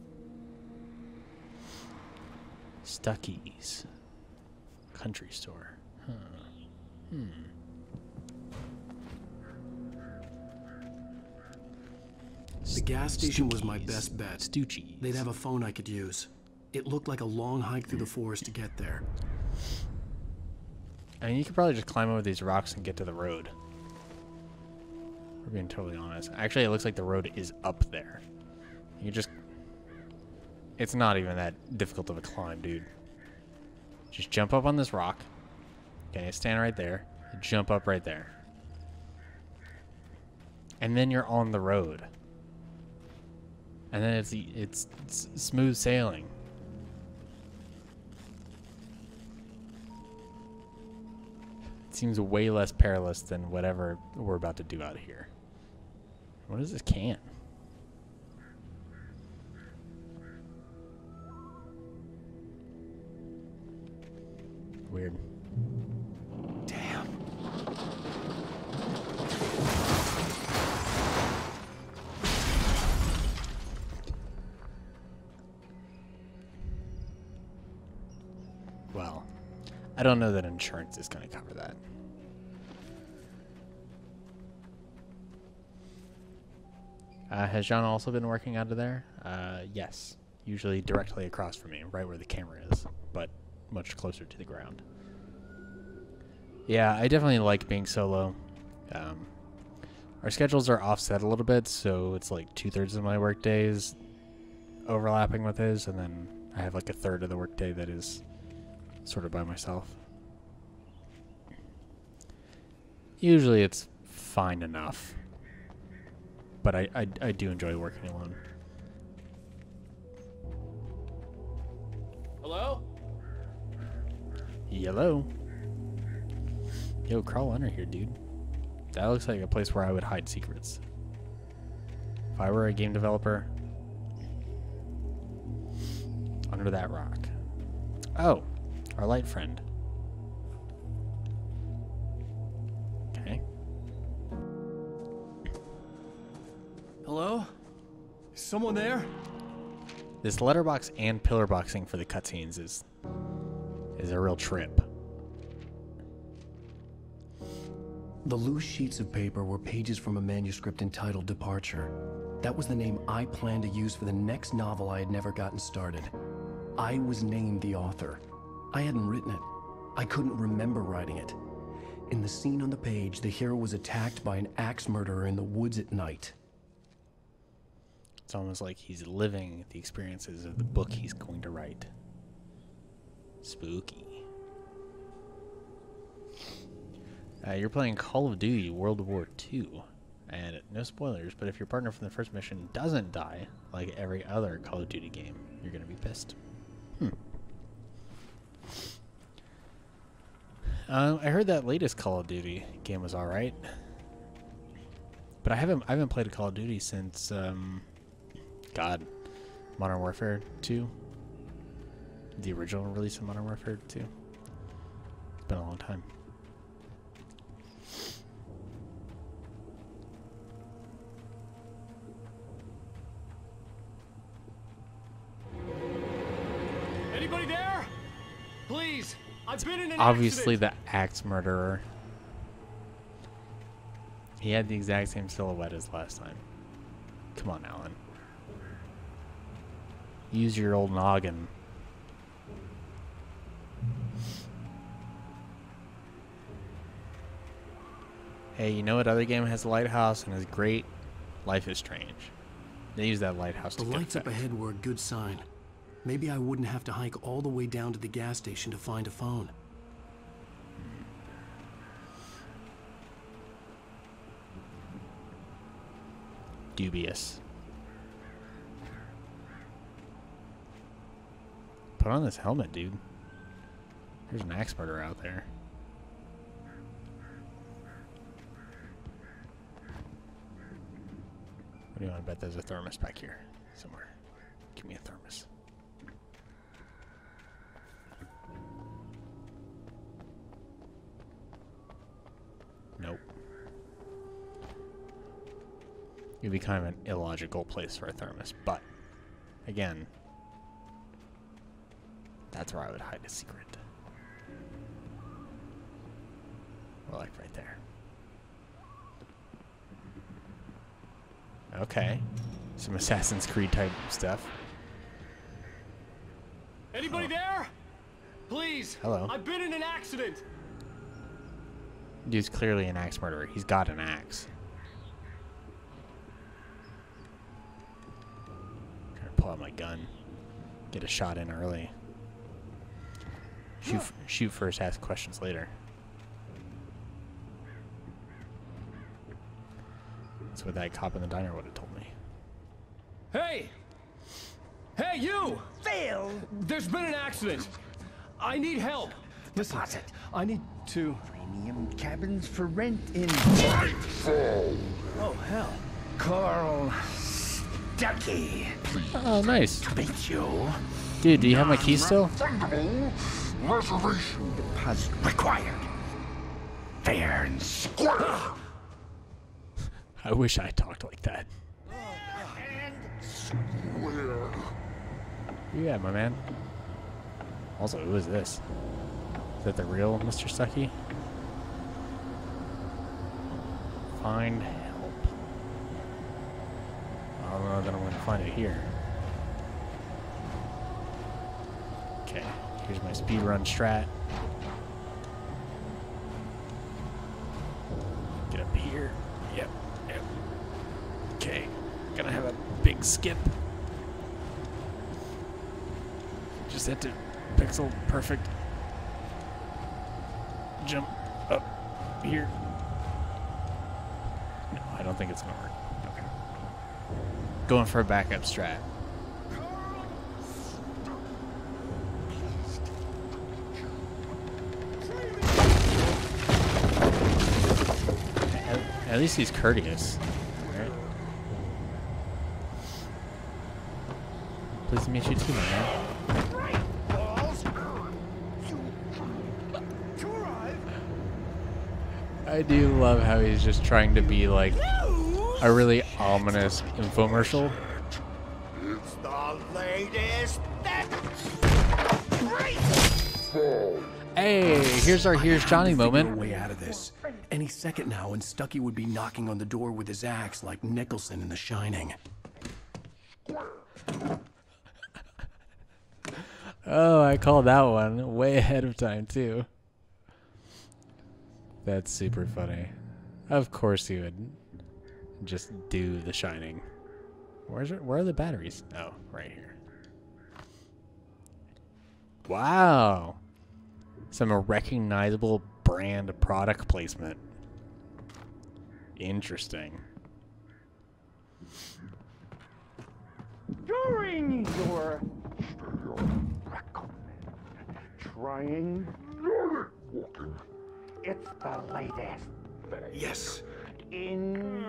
Stuckey's country store. Huh. The gas station was my best bet. Stucci's. They'd have a phone I could use. It looked like a long hike through the forest to get there. I mean, you could probably just climb over these rocks and get to the road. We're being totally honest. Actually, it looks like the road is up there. You just... It's not even that difficult of a climb, dude. Just jump up on this rock. Okay, stand right there. Jump up right there. And then you're on the road. And then it's smooth sailing. It seems way less perilous than whatever we're about to do out here. What is this can? Weird. Damn. Well, I don't know that insurance is going to cover that. Has John also been working out of there? Yes. Usually directly across from me, right where the camera is, but much closer to the ground. Yeah, I definitely like being solo. Our schedules are offset a little bit, so it's like 2/3 of my work days overlapping with his, and then I have like 1/3 of the work day that is sort of by myself. Usually it's fine enough, but I do enjoy working alone. Hello? Hello? Yo, crawl under here, dude. That looks like a place where I would hide secrets. If I were a game developer, under that rock. Oh, our light friend. Okay. Hello? Is someone there? This letterbox and pillar boxing for the cutscenes is a real trip. The loose sheets of paper were pages from a manuscript entitled Departure. That was the name I planned to use for the next novel I had never gotten started. I was named the author. I hadn't written it. I couldn't remember writing it. In the scene on the page, the hero was attacked by an axe murderer in the woods at night. It's almost like he's living the experiences of the book he's going to write. Spooky. You're playing Call of Duty World War II. And no spoilers, but if your partner from the first mission doesn't die, like every other Call of Duty game, you're going to be pissed. I heard that latest Call of Duty game was alright. But I haven't played a Call of Duty since God, Modern Warfare 2. The original release of Modern Warfare 2. It's been a long time. Anybody there? Please, I've been in an Obviously accident. the axe murderer. He had the exact same silhouette as last time. Come on, Alan. Use your old noggin. Hey, you know what other game has a lighthouse and is great? Life is Strange. They use that lighthouse to The get lights up effect. ahead were a good sign. Maybe I wouldn't have to hike all the way down to the gas station to find a phone. dubious. Put on this helmet, dude. There's an axe murderer out there. What do you want to bet there's a thermos back here somewhere? Give me a thermos. Nope. It'd be kind of an illogical place for a thermos, but again, that's where I would hide a secret. Or like right there. Okay. Some Assassin's Creed type stuff. Anybody there? Please. Hello. I've been in an accident. Dude's clearly an axe murderer. He's got an axe. Trying to pull out my gun. Get a shot in early. Shoot first, ask questions later. That's what that cop in the diner would have told me. Hey! Hey, you! Phil! There's been an accident. I need help. Listen, I need to... Premium cabins for rent in... Oh, hell. Carl Stuckey. Oh, nice. To meet you. Dude, do you have my keys still? Reservation deposit required. Fair and square. I wish I talked like that. Yeah, my man. Also, who is this? Is that the real Mr. Stuckey? Find help. I don't know that I'm going to find it here. Okay, here's my speedrun strat. Get up here. Yep. Okay, gonna have a big skip. Just have to pixel perfect. Jump up here. No, I don't think it's gonna work. Okay. Going for a backup strat. At least he's courteous. Right? Pleased to meet you too, my man. I do love how he's just trying to be like a really ominous infomercial. It's the latest. Hey, here's Johnny moment. Way out of this. Any second now, and Stuckey would be knocking on the door with his axe like Nicholson in The Shining. Oh, I called that one way ahead of time too. That's super funny. Of course he would just do The Shining. Where are the batteries? Oh, right here. Wow. Some recognizable brand product placement. Interesting. During your trying walking, it's the latest. Yes. In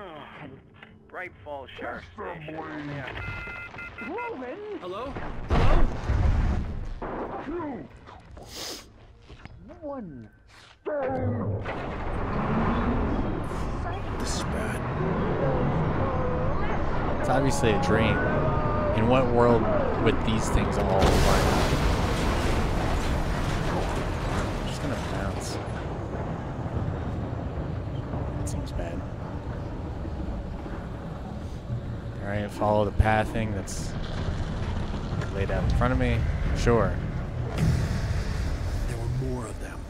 Bright Falls Sheriff Station. Yeah. Logan. Hello? Hello? 2, 1 stone. This is bad. It's obviously a dream. In what world would these things all line up? I'm just gonna bounce. That seems bad. Alright, follow the pathing that's laid out in front of me. Sure. There were more of them.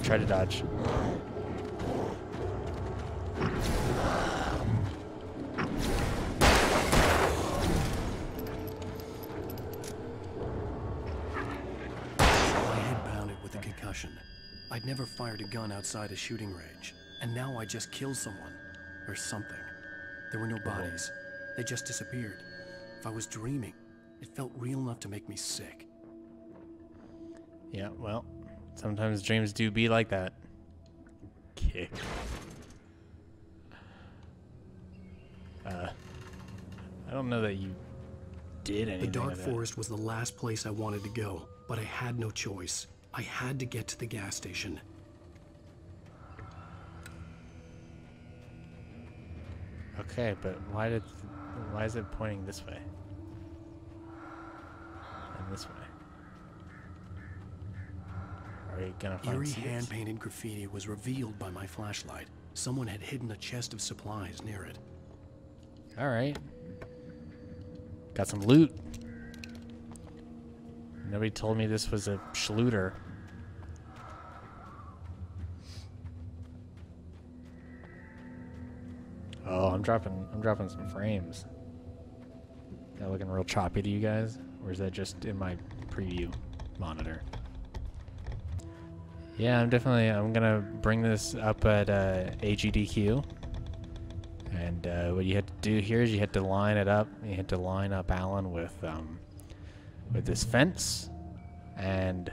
try to dodge. My head pounded with a concussion. I'd never fired a gun outside a shooting range, and now I just killed someone. Or something. There were no bodies. They just disappeared. If I was dreaming, it felt real enough to make me sick. Yeah, well, sometimes dreams do be like that. Kick. I don't know that you did anything. The dark like that. forest was the last place I wanted to go, but I had no choice. I had to get to the gas station. Okay, but why is it pointing this way? And this way? Are you gonna find Eerie seeds? hand-painted graffiti was revealed by my flashlight. Someone had hidden a chest of supplies near it. Alright. Got some loot. Nobody told me this was a Schluter. Oh, I'm dropping some frames. That looking real choppy to you guys? Or is that just in my preview monitor? Yeah, I'm gonna bring this up at AGDQ. And what you had to do here is you had to line it up. You had to line up Alan with this fence, and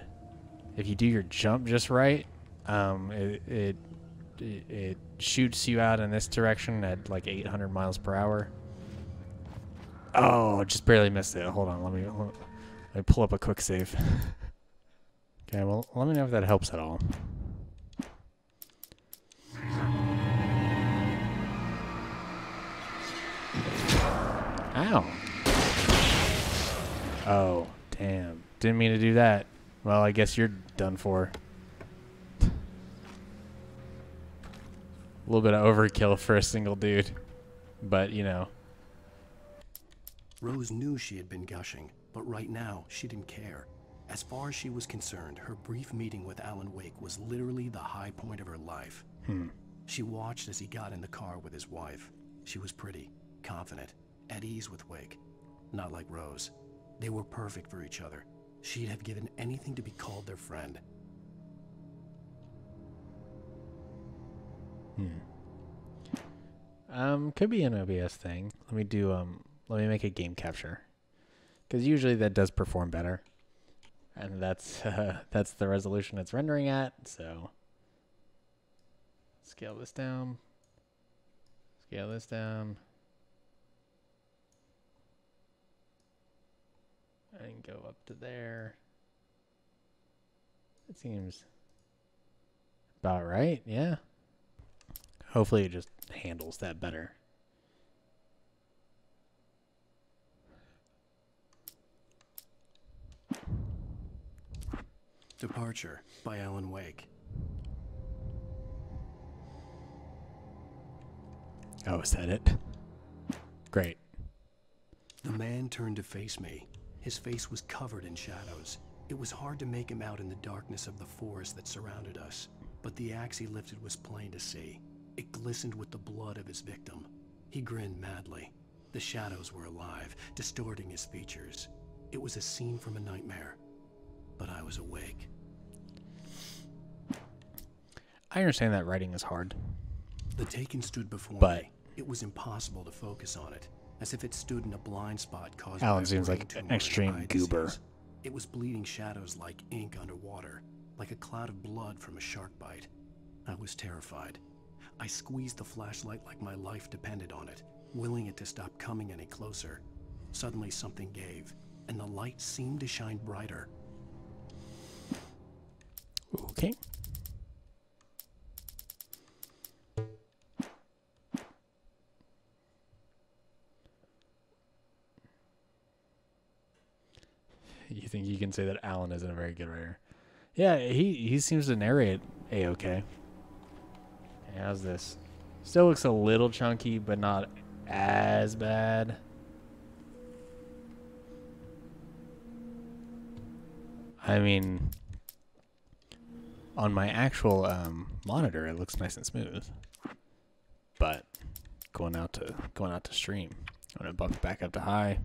if you do your jump just right, it shoots you out in this direction at like 800 miles per hour. Oh, just barely missed it. Hold on, let me pull up a quick save. Okay, well, let me know if that helps at all. Ow. Oh, damn. Didn't mean to do that. Well, I guess you're done for. A little bit of overkill for a single dude. But, you know. Rose knew she had been gushing, but right now, she didn't care. As far as she was concerned, her brief meeting with Alan Wake was literally the high point of her life. She watched as he got in the car with his wife. She was pretty, confident, at ease with Wake. Not like Rose. They were perfect for each other. She'd have given anything to be called their friend. Could be an OBS thing. Let me make a game capture. Because usually that does perform better. And that's the resolution it's rendering at, so scale this down. Scale this down. And go up to there. It seems about right, yeah. Hopefully it just handles that better. Departure by Alan Wake. Oh, is that it? Great. The man turned to face me. His face was covered in shadows. It was hard to make him out in the darkness of the forest that surrounded us, but the axe he lifted was plain to see. It glistened with the blood of his victim. He grinned madly. The shadows were alive, distorting his features. It was a scene from a nightmare, but I was awake. I understand that writing is hard. The Taken stood before me. It was impossible to focus on it, as if it stood in a blind spot caused by Alan seems brain like tumor an extreme and eye goober. disease. It was bleeding shadows like ink underwater, like a cloud of blood from a shark bite. I was terrified. I squeezed the flashlight like my life depended on it, willing it to stop coming any closer. Suddenly something gave, and the light seemed to shine brighter. Okay. You think you can say that Alan isn't a very good writer? Yeah, he seems to narrate a-okay. How's this? Still looks a little chunky, but not as bad. I mean, On my actual monitor, it looks nice and smooth. But going out to stream, I'm gonna bump it back up to high.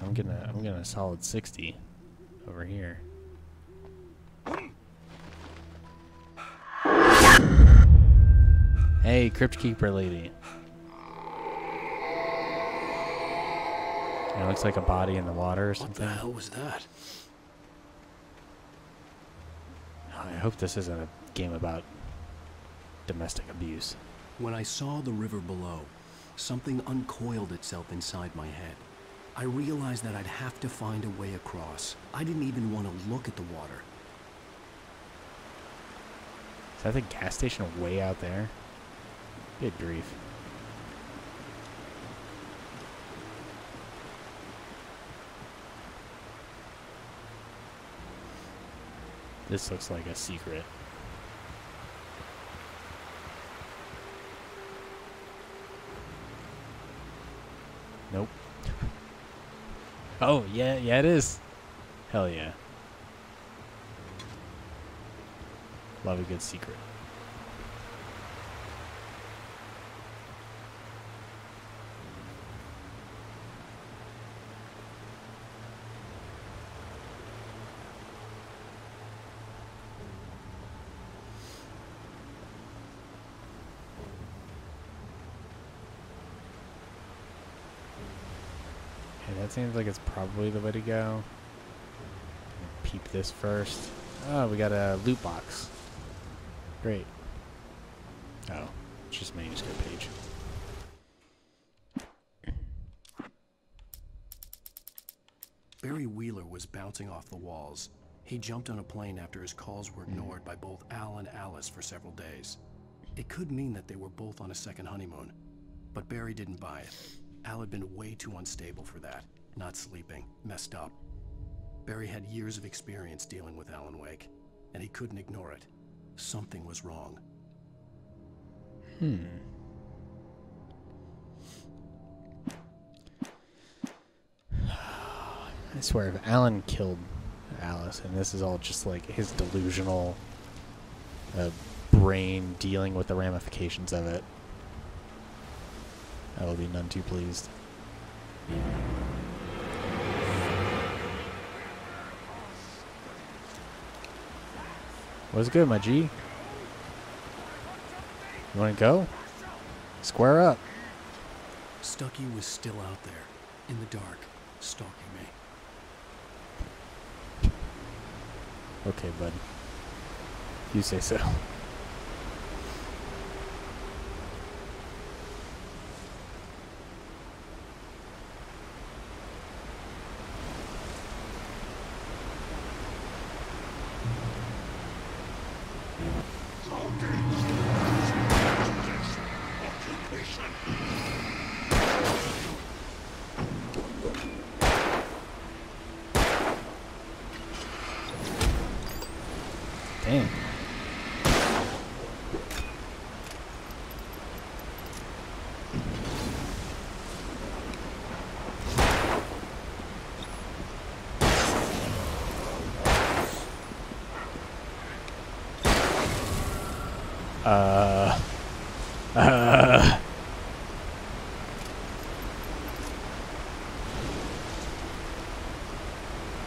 I'm getting a solid 60 over here. Hey, Crypt Keeper lady. It looks like a body in the water or something. What the hell was that? I hope this isn't a game about domestic abuse. When I saw the river below, something uncoiled itself inside my head. I realized that I'd have to find a way across. I didn't even want to look at the water. Is that the gas station way out there? Good grief. This looks like a secret. Nope. Oh, yeah, it is. Hell yeah. Love a good secret. That seems like it's probably the way to go. Peep this first. Oh, we got a loot box. Great. Oh, it's just manuscript page. Barry Wheeler was bouncing off the walls. He jumped on a plane after his calls were ignored by both Al and Alice for several days. It could mean that they were both on a second honeymoon, but Barry didn't buy it. Al had been way too unstable for that. Not sleeping, messed up. Barry had years of experience dealing with Alan Wake, and he couldn't ignore it. Something was wrong. I swear, if Alan killed Alice, and this is all just like his delusional brain dealing with the ramifications of it, I will be none too pleased. What's good, my G? You want to go? Square up. Stucky was still out there, in the dark, stalking me. Okay, bud. You say so. Damn.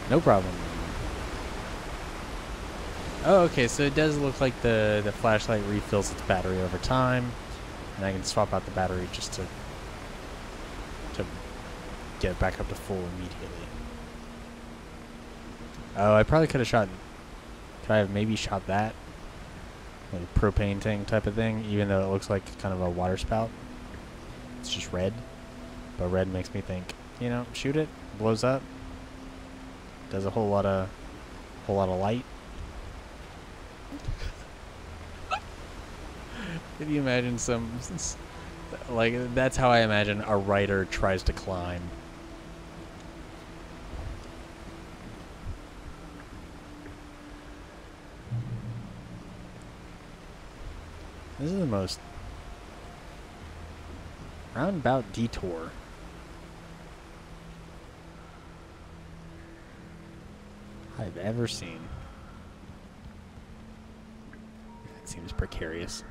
No problem. Oh, okay, so it does look like the flashlight refills its battery over time, and I can swap out the battery just to get it back up to full immediately. Oh, I probably could have shot... Could I have maybe shot that? Like a propane tank type of thing, even though it looks like kind of a water spout. It's just red. But red makes me think, you know, shoot it, blows up, does a whole lot of light. Can you imagine like, that's how I imagine a writer tries to climb. This is the most roundabout detour I've ever seen. That seems precarious.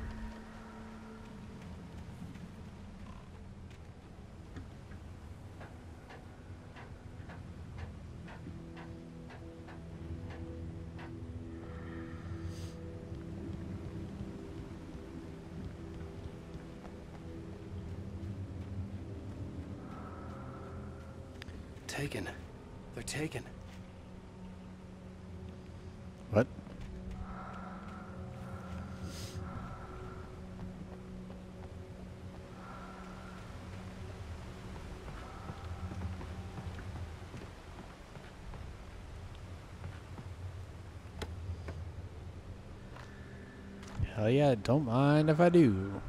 Taken. They're taken. What? Hell yeah, don't mind if I do.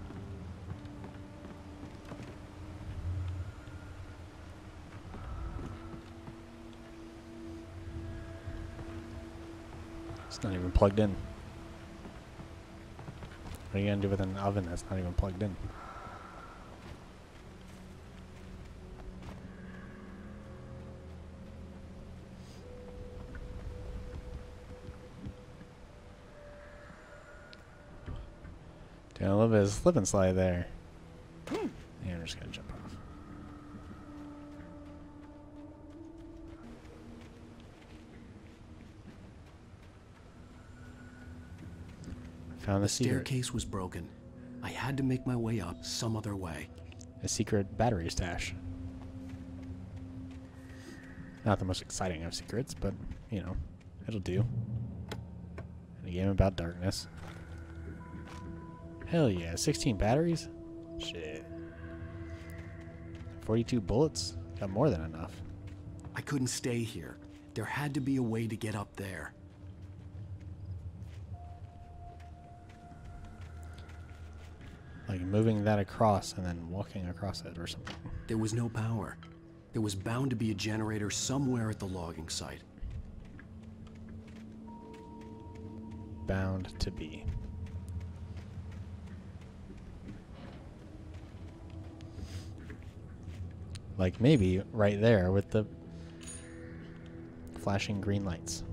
It's not even plugged in. What are you gonna do with an oven that's not even plugged in? Doing a little bit of slip and slide there. And I'm just gonna jump off. Found the staircase was broken. I had to make my way up some other way. A secret battery stash. Not the most exciting of secrets, but, you know, it'll do. In a game about darkness. Hell yeah, 16 batteries? Shit. 42 bullets? Got more than enough. I couldn't stay here. There had to be a way to get up there. Like moving that across and then walking across it or something. There was no power. There was bound to be a generator somewhere at the logging site. Bound to be. Like maybe right there with the flashing green lights.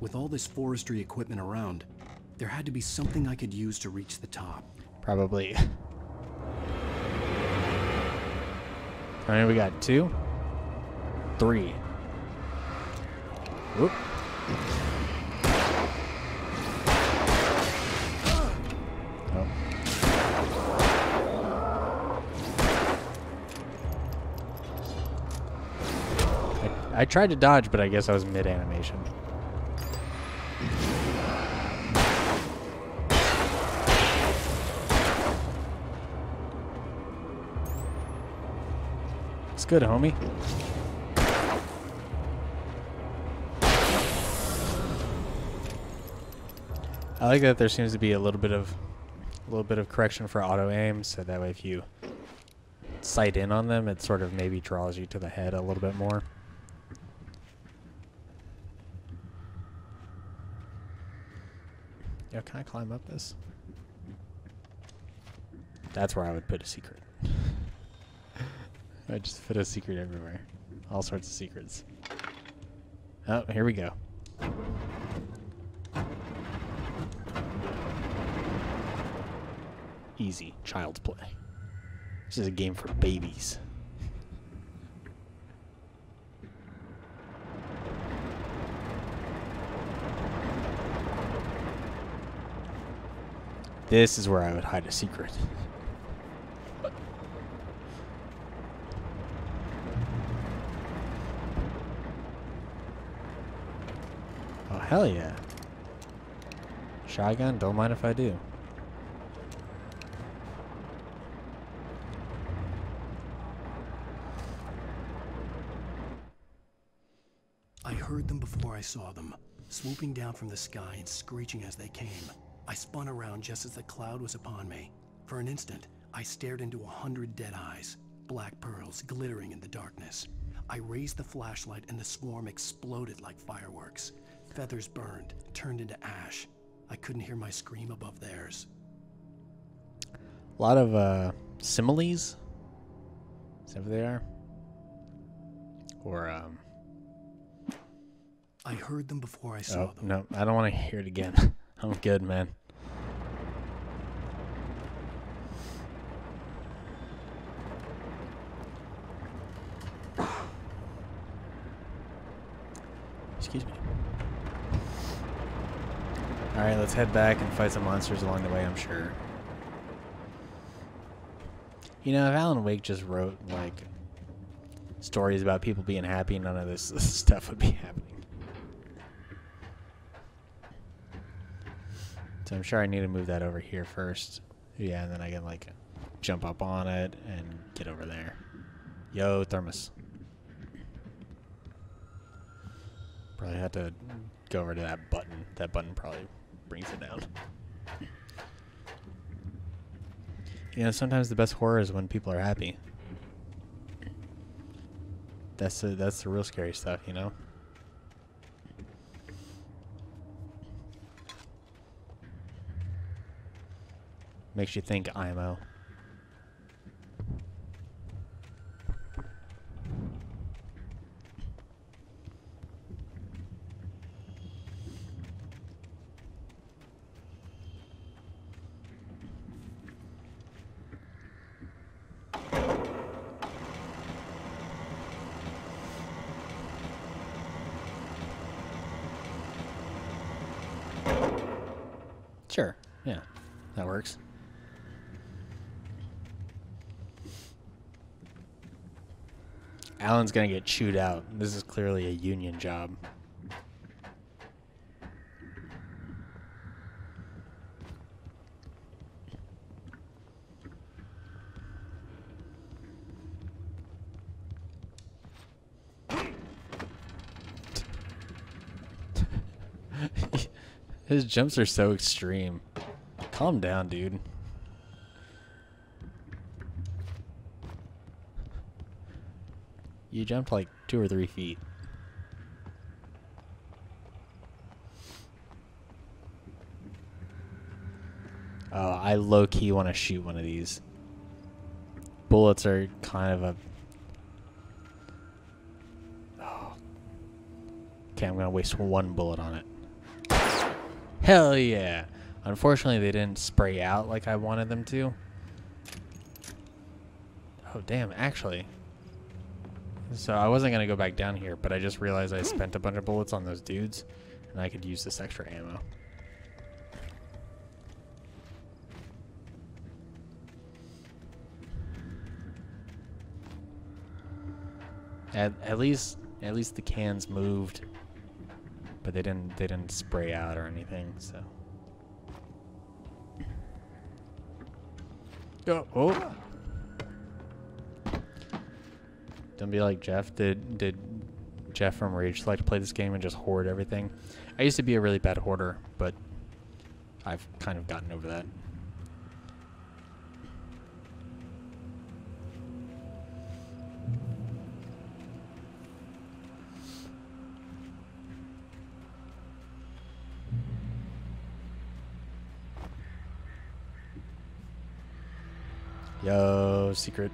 With all this forestry equipment around, there had to be something I could use to reach the top. Probably. Alright, we got 2, 3. Whoop. Oh. I tried to dodge, but I guess I was mid-animation. It's good, homie. I like that there seems to be a little bit of correction for auto aim, so that way if you sight in on them, it sort of maybe draws you to the head a little bit more. Yo, can I climb up this? That's where I would put a secret. I just put a secret everywhere. All sorts of secrets. Oh, here we go. Easy. Child's play. This is a game for babies. This is where I would hide a secret. Oh, hell yeah. Shotgun, don't mind if I do. I heard them before I saw them, swooping down from the sky and screeching as they came. I spun around just as the cloud was upon me. For an instant, I stared into 100 dead eyes, black pearls glittering in the darkness. I raised the flashlight and the swarm exploded like fireworks. Feathers burned, turned into ash. I couldn't hear my scream above theirs. A lot of similes. Is that what they are? Or I heard them before I saw them. No, I don't want to hear it again. I'm good, man. Excuse me. Alright, let's head back and fight some monsters along the way, I'm sure. You know, if Alan Wake just wrote, like, stories about people being happy, none of this stuff would be happening. So I'm sure I need to move that over here first. Yeah, and then I can, like, jump up on it and get over there. Yo, Thermos. Probably have to go over to that button. That button probably brings it down. You know, sometimes the best horror is when people are happy. That's the real scary stuff, you know? Makes you think IMO. Sure, yeah, that works. Alan's gonna get chewed out. This is clearly a union job. His jumps are so extreme. Calm down, dude. You jumped like 2 or 3 feet. Oh, I low-key want to shoot one of these. Bullets are kind of a... Oh. Okay, I'm going to waste 1 bullet on it. Hell yeah! Unfortunately, they didn't spray out like I wanted them to. Oh, damn, actually. So I wasn't going to go back down here, but I just realized I spent a bunch of bullets on those dudes, and I could use this extra ammo. At least the cans moved, but they didn't spray out or anything, so. Oh. Don't be like Jeff. Did Jeff from Rage like to play this game and just hoard everything? I used to be a really bad hoarder, but I've kind of gotten over that. Yo, secret.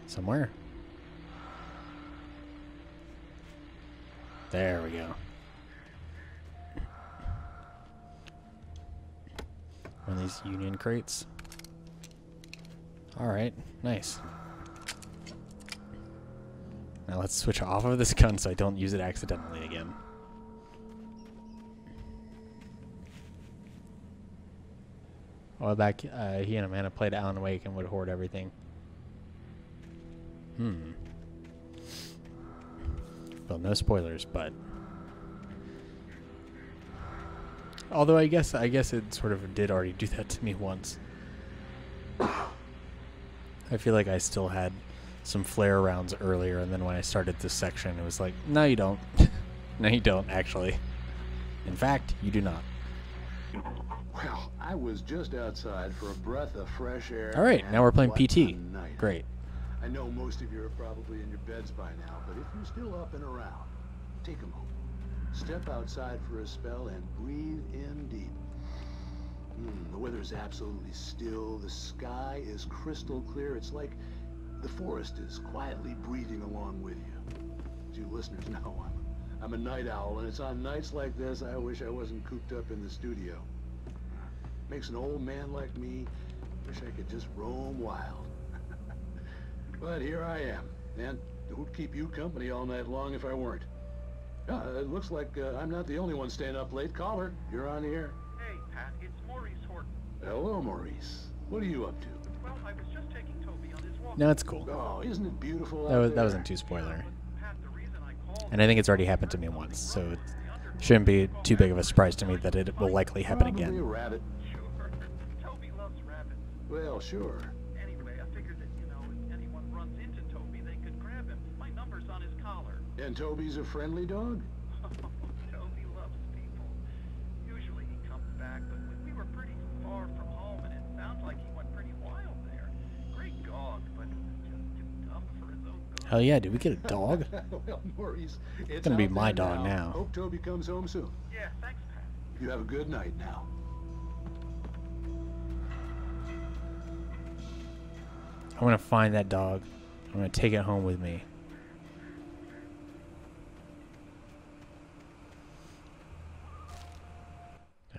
Somewhere. There we go. One of these union crates. Alright, nice. Now let's switch off of this gun so I don't use it accidentally again. Well, back he and Amanda played Alan Wake and would hoard everything. Well, no spoilers, but although I guess it sort of did already do that to me once. I feel like I still had some flare rounds earlier, and then when I started this section, it was like, no, you don't. No, you don't, actually. In fact, you do not. Well, I was just outside for a breath of fresh air. All right, now we're playing PT. Great. I know most of you are probably in your beds by now, but if you're still up and around, Take a moment. Step outside for a spell and breathe in deep. The weather is absolutely still. The sky is crystal clear. It's like the forest is quietly breathing along with you. As you listeners know, I'm a night owl, and it's on nights like this I wish I wasn't cooped up in the studio. Makes an old man like me wish I could just roam wild. But here I am, and who'd keep you company all night long if I weren't? It looks like I'm not the only one staying up late. Caller, you're on the air. Hey, Pat, it's Maurice Horton. Hello, Maurice. What are you up to? Well, I was just taking Toby on his walk. No, it's cool. Oh, isn't it beautiful That wasn't too spoiler. And I think it's already happened to me once, so it shouldn't be too big of a surprise to me that it will likely happen Probably again. a rabbit. Sure. Toby loves rabbits. Well, sure. Anyway, I figured that, if anyone runs into Toby, they could grab him. My number's on his collar. And Toby's a friendly dog? Toby loves people. Usually he comes back, but we were pretty far from home, and it sounds like he went pretty wild there. Great dog, but just too tough for his own good. Hell yeah, did we get a dog? Well, Maurice, It's gonna be out my there dog now. Hope Toby comes home soon. Yeah, thanks, Pat. You have a good night now. I'm gonna find that dog. I'm gonna take it home with me.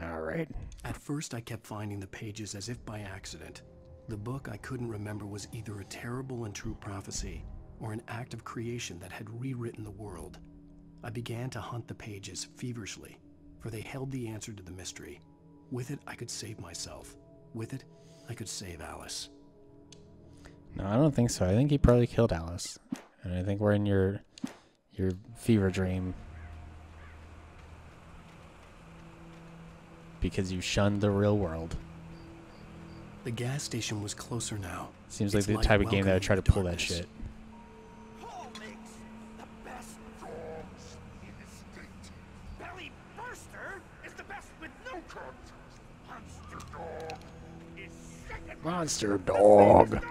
All right. At first, I kept finding the pages as if by accident. The book I couldn't remember was either a terrible and true prophecy or an act of creation that had rewritten the world. I began to hunt the pages feverishly, for they held the answer to the mystery. With it, I could save myself. With it, I could save Alice. No, I don't think so. I think he probably killed Alice, and I think we're in your fever dream because you shunned the real world. The gas station was closer now. Seems like Its the light type of game that would try to welcoming pull that darkness. shit. Belly Burster is the best with no cunt. Monster Dog is second. Monster Dog.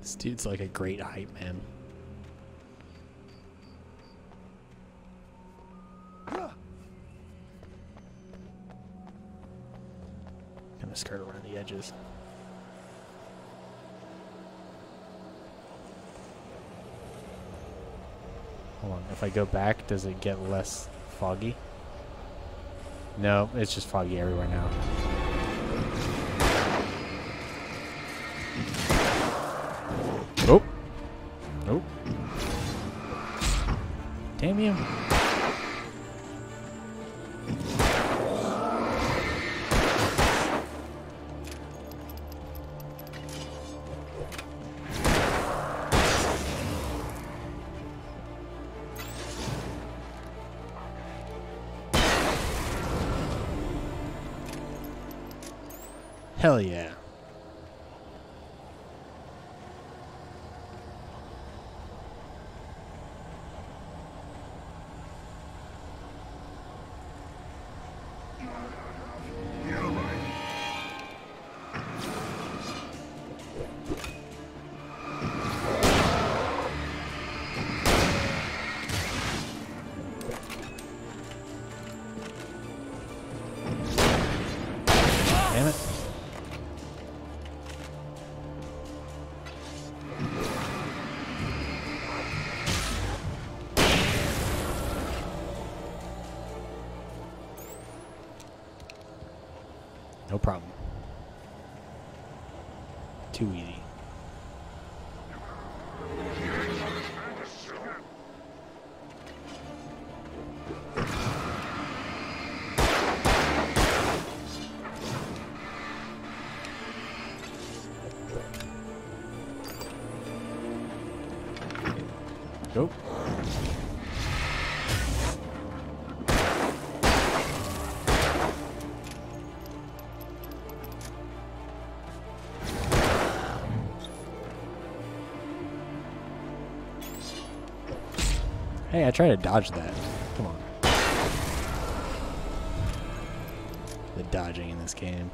This dude's like a great hype man. Gonna skirt around the edges. Hold on, if I go back, does it get less foggy? No, it's just foggy everywhere now. Oh! Oh! Damn you! Hell yeah. Damn it. No problem. Too easy. Go. Hey, I tried to dodge that. Come on. The dodging in this game.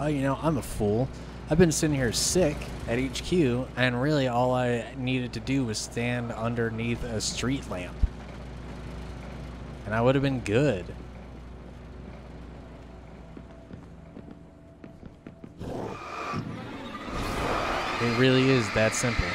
oh, you know, I'm a fool. I've been sitting here sick at HQ, and really all I needed to do was stand underneath a street lamp. And I would have been good. It really is that simple.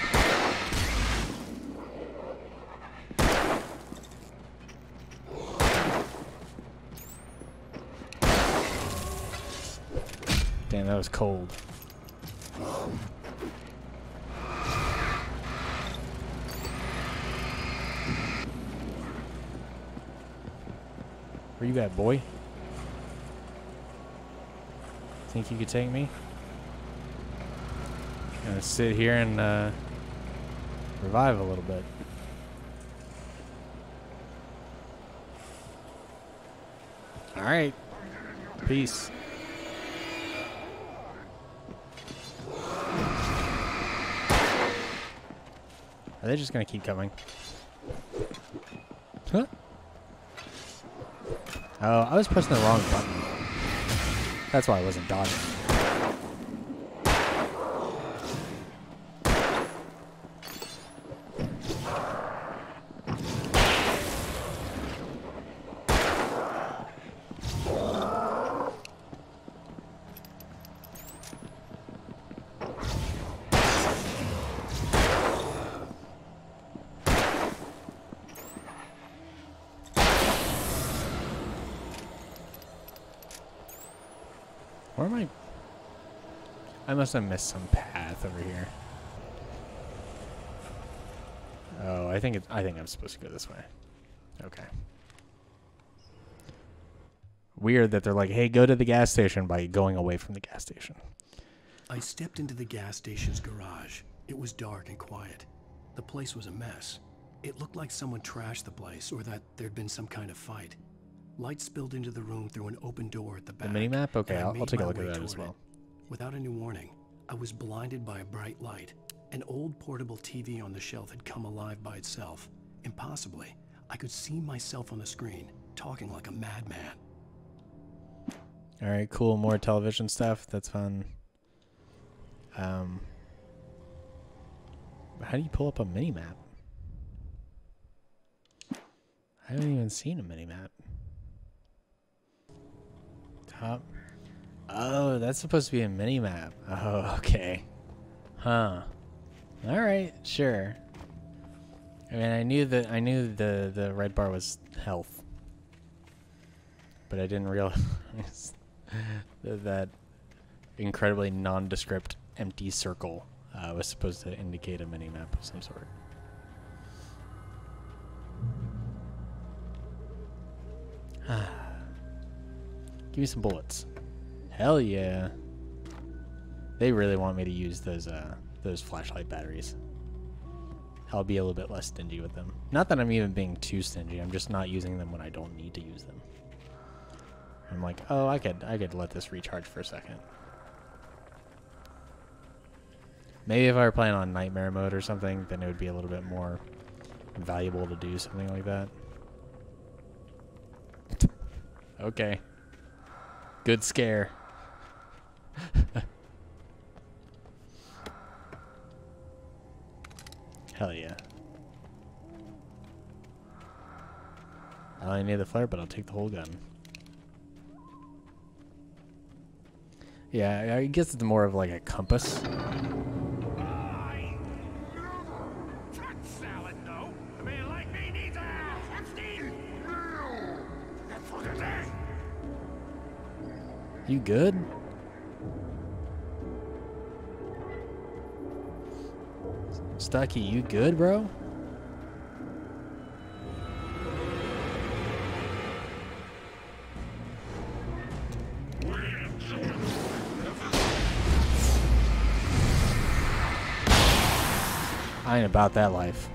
Damn, that was cold. Where you at, boy? Think you could take me? Gonna sit here and revive a little bit. All right. Peace. Are they just gonna keep coming? Huh? Oh, I was pressing the wrong button. That's why I wasn't dodging. Where am I? I must have missed some path over here. Oh, I think I'm supposed to go this way. Okay. Weird that they're like, hey, go to the gas station by going away from the gas station. I stepped into the gas station's garage. It was dark and quiet. The place was a mess. It looked like someone trashed the place or that there'd been some kind of fight. Light spilled into the room through an open door at the back. The mini-map? Okay, and I I'll made take a my look at way that as toward well. it. Without any warning, I was blinded by a bright light. An old portable TV on the shelf had come alive by itself. Impossibly, I could see myself on the screen, talking like a madman. Alright, cool. More television stuff. That's fun. How do you pull up a mini-map? I haven't even seen a mini-map. Top. Oh, that's supposed to be a mini-map. Oh, okay. Huh. Alright, sure. I mean, I knew the red bar was health. But I didn't realize that incredibly nondescript empty circle was supposed to indicate a mini-map of some sort. Give me some bullets. Hell yeah. They really want me to use those flashlight batteries. I'll be a little bit less stingy with them. Not that I'm even being too stingy. I'm just not using them when I don't need to use them. I'm like, oh, I could let this recharge for a second. Maybe if I were playing on nightmare mode or something, then it would be a little bit more valuable to do something like that. Okay. Good scare. Hell yeah. I only need the flare, but I'll take the whole gun. Yeah, I guess it's more of like a compass. You good? Stucky, you good, bro? I ain't about that life.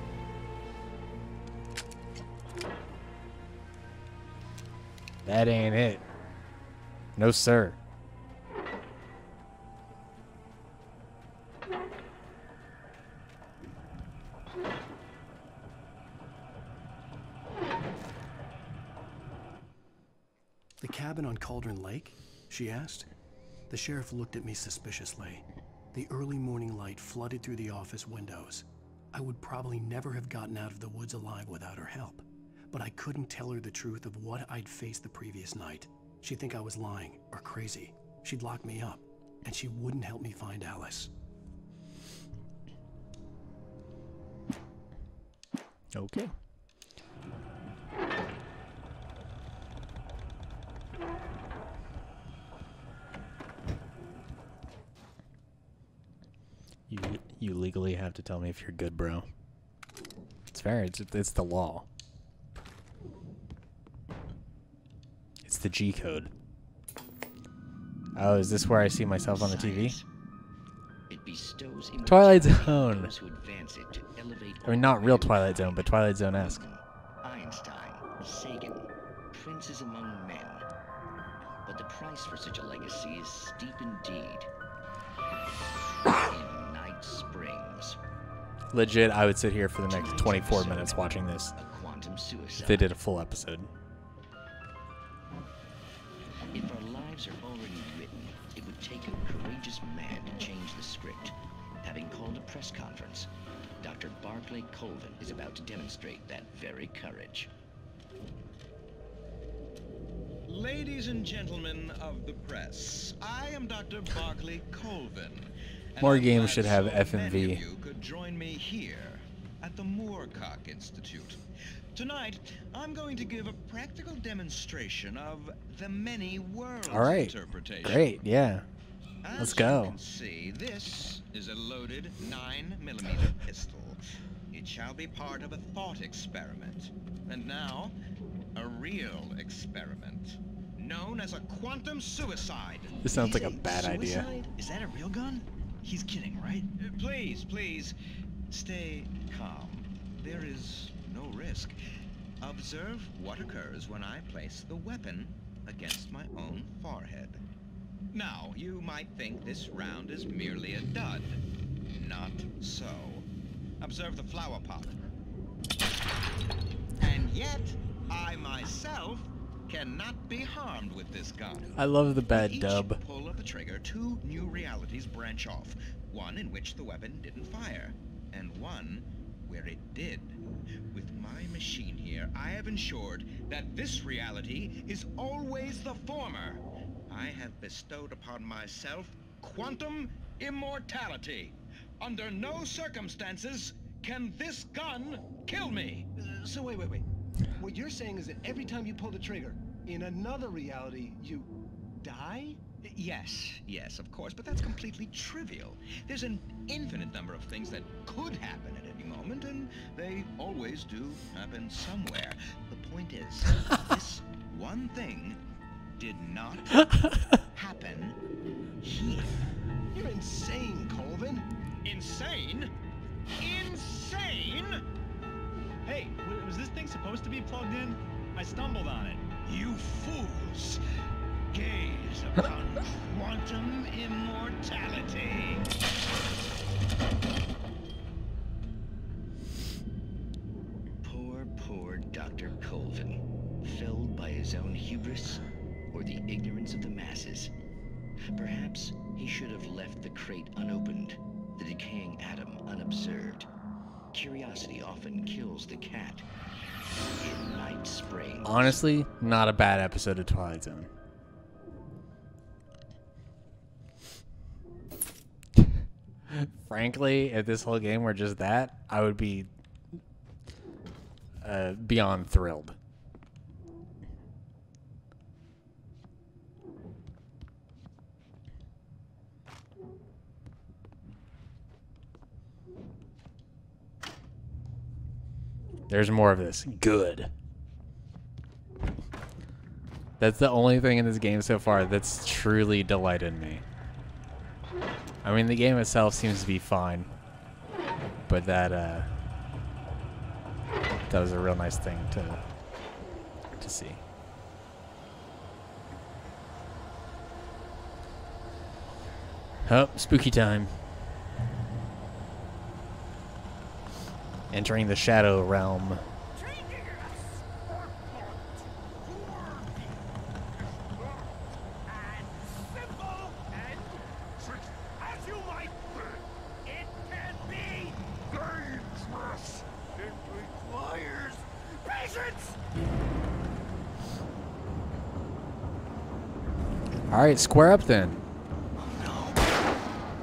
That ain't it. No, sir. The cabin on Cauldron Lake? She asked. The sheriff looked at me suspiciously. The early morning light flooded through the office windows. I would probably never have gotten out of the woods alive without her help, but I couldn't tell her the truth of what I'd faced the previous night. She'd think I was lying or crazy. She'd lock me up, and she wouldn't help me find Alice. Okay. You legally have to tell me if you're good, bro. It's fair. It's the law. It's the G code. Oh, is this where I see myself on the TV? It bestows Twilight Zone. those who advance it to elevate I mean, not real Twilight Zone, but Twilight Zone-esque. Einstein, Sagan, princes among men. But the price for such a legacy is steep indeed. In Night Springs, Legit, I would sit here for the next 24 minutes watching this. quantum suicide. If they did a full episode. If our lives are already written, it would take a courageous man to change the script. Having called a press conference, Dr. Barclay Colvin is about to demonstrate that very courage. Ladies and gentlemen of the press, I am Dr. Barclay Colvin. and More I'm games glad should have so FMV. many of you could join me here at the Moorcock Institute. Tonight, I'm going to give a practical demonstration of the many worlds All right. interpretation. Great, yeah. As Let's you go. can see, this is a loaded 9mm pistol. It shall be part of a thought experiment. And now, a real experiment, known as a quantum suicide. This sounds like a bad idea. Suicide? Is that a real gun? He's kidding, right? Please, stay calm. There is no risk. Observe what occurs when I place the weapon against my own forehead. Now, you might think this round is merely a dud. Not so. Observe the flower pot. And yet, I myself cannot be harmed with this gun. I love the bad With each dub. pull of the trigger, two new realities branch off. One in which the weapon didn't fire, and one where it did. With my machine here, I have ensured that this reality is always the former. I have bestowed upon myself quantum immortality. Under no circumstances can this gun kill me. So wait. What you're saying is that every time you pull the trigger, in another reality, you die? Yes, of course, but that's completely trivial. There's an infinite number of things that could happen at any moment, and they always do happen somewhere. The point is, this one thing did not happen here. You're insane, Colvin. Insane? Insane? Hey, was this thing supposed to be plugged in? I stumbled on it. You fools! Gaze upon quantum immortality. Poor Dr. Colvin, felled by his own hubris or the ignorance of the masses. Perhaps he should have left the crate unopened, the decaying atom unobserved. Curiosity often kills the cat. In Night Springs. Honestly, not a bad episode of Twilight Zone. Frankly, if this whole game were just that, I would be beyond thrilled. There's more of this. Good. That's the only thing in this game so far that's truly delighted me. I mean, the game itself seems to be fine, but that was a real nice thing to see. Oh, spooky time. Entering the Shadow Realm. Vengeance! All right, square up then.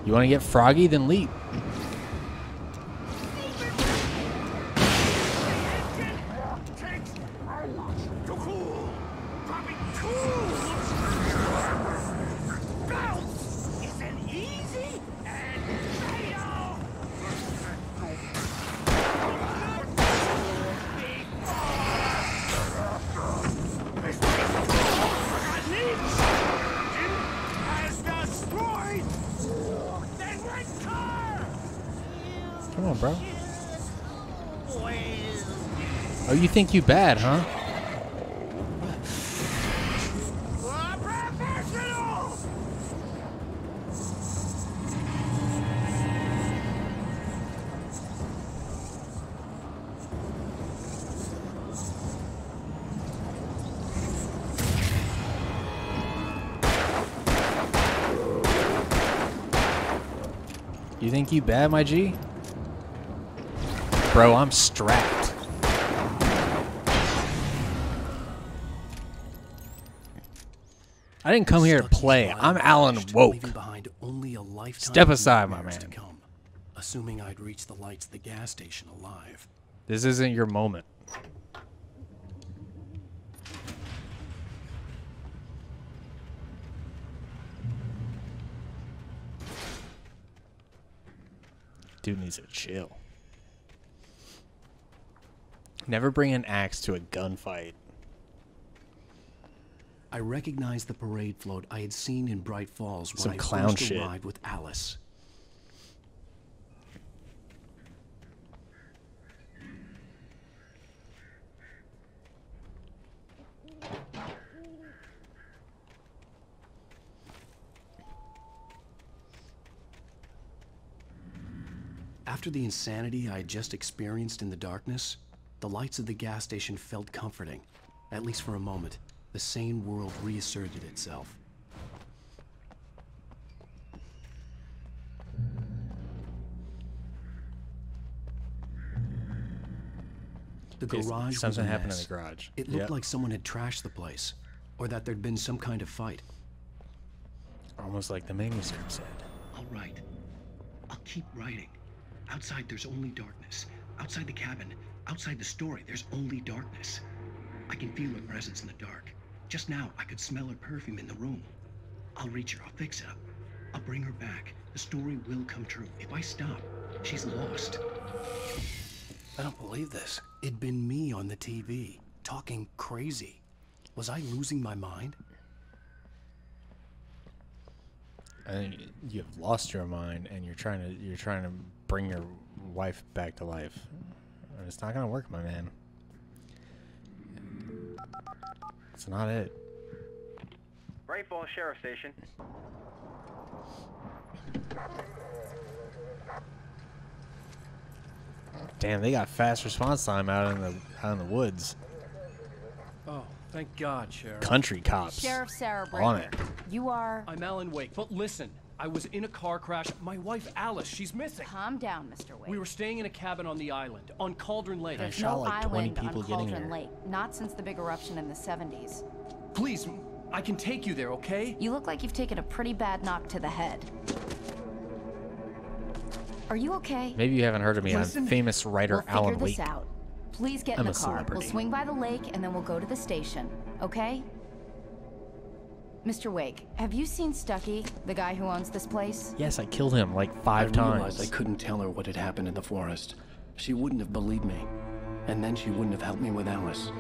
You want to get froggy? Then leap. Come on, bro. Oh, you think you bad, huh? You think you bad, my G? Bro, I'm strapped. I didn't come here to play. I'm Alan Woke. Step aside, my man. Assuming I'd reach the lights of the gas station alive. This isn't your moment. Dude needs to chill. Never bring an axe to a gunfight. I recognized the parade float I had seen in Bright Falls when Some I clown first shit. arrived with Alice. After the insanity I had just experienced in the darkness, the lights of the gas station felt comforting. At least for a moment, the sane world reasserted itself. The garage was a Something happened in mess. the garage. It looked Yep. like someone had trashed the place, or that there'd been some kind of fight. Almost like the manuscript said. All right. I'll keep writing. Outside, there's only darkness. Outside the cabin, outside the story, there's only darkness. I can feel her presence in the dark. Just now, I could smell her perfume in the room. I'll reach her. I'll fix it up. I'll bring her back. The story will come true. If I stop, she's lost. I don't believe this. It'd been me on the TV, talking crazy. Was I losing my mind? I think you've lost your mind, and you're trying to bring your wife back to life. And it's not gonna work, my man. It's not it. Bright Falls Sheriff Station. Damn, they got fast response time out in the woods. Oh, thank God, Sheriff. Country cops. Sheriff Sarah on Breaker. it. You are... I'm Alan Wake, but listen. I was in a car crash. My wife, Alice, she's missing. Calm down, Mr. Wake. We were staying in a cabin on the island, on Cauldron Lake. There's no island on Cauldron Lake. Not since the big eruption in the 70s. Please, I can take you there, okay? You look like you've taken a pretty bad knock to the head. Are you okay? Maybe you haven't heard of me. Listen, I'm famous writer we'll Alan figure this Wake. out. Please get I'm in a the car. celebrity. We'll swing by the lake and then we'll go to the station. Okay? Mr. Wake, have you seen Stucky, the guy who owns this place? Yes, I killed him like 5 times. I realized I couldn't tell her what had happened in the forest. She wouldn't have believed me. And then she wouldn't have helped me with Alice.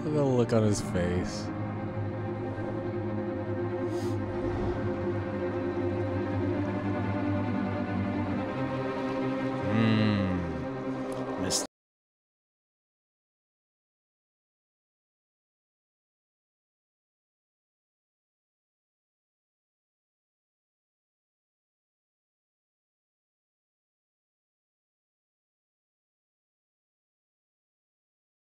Look at the look on his face.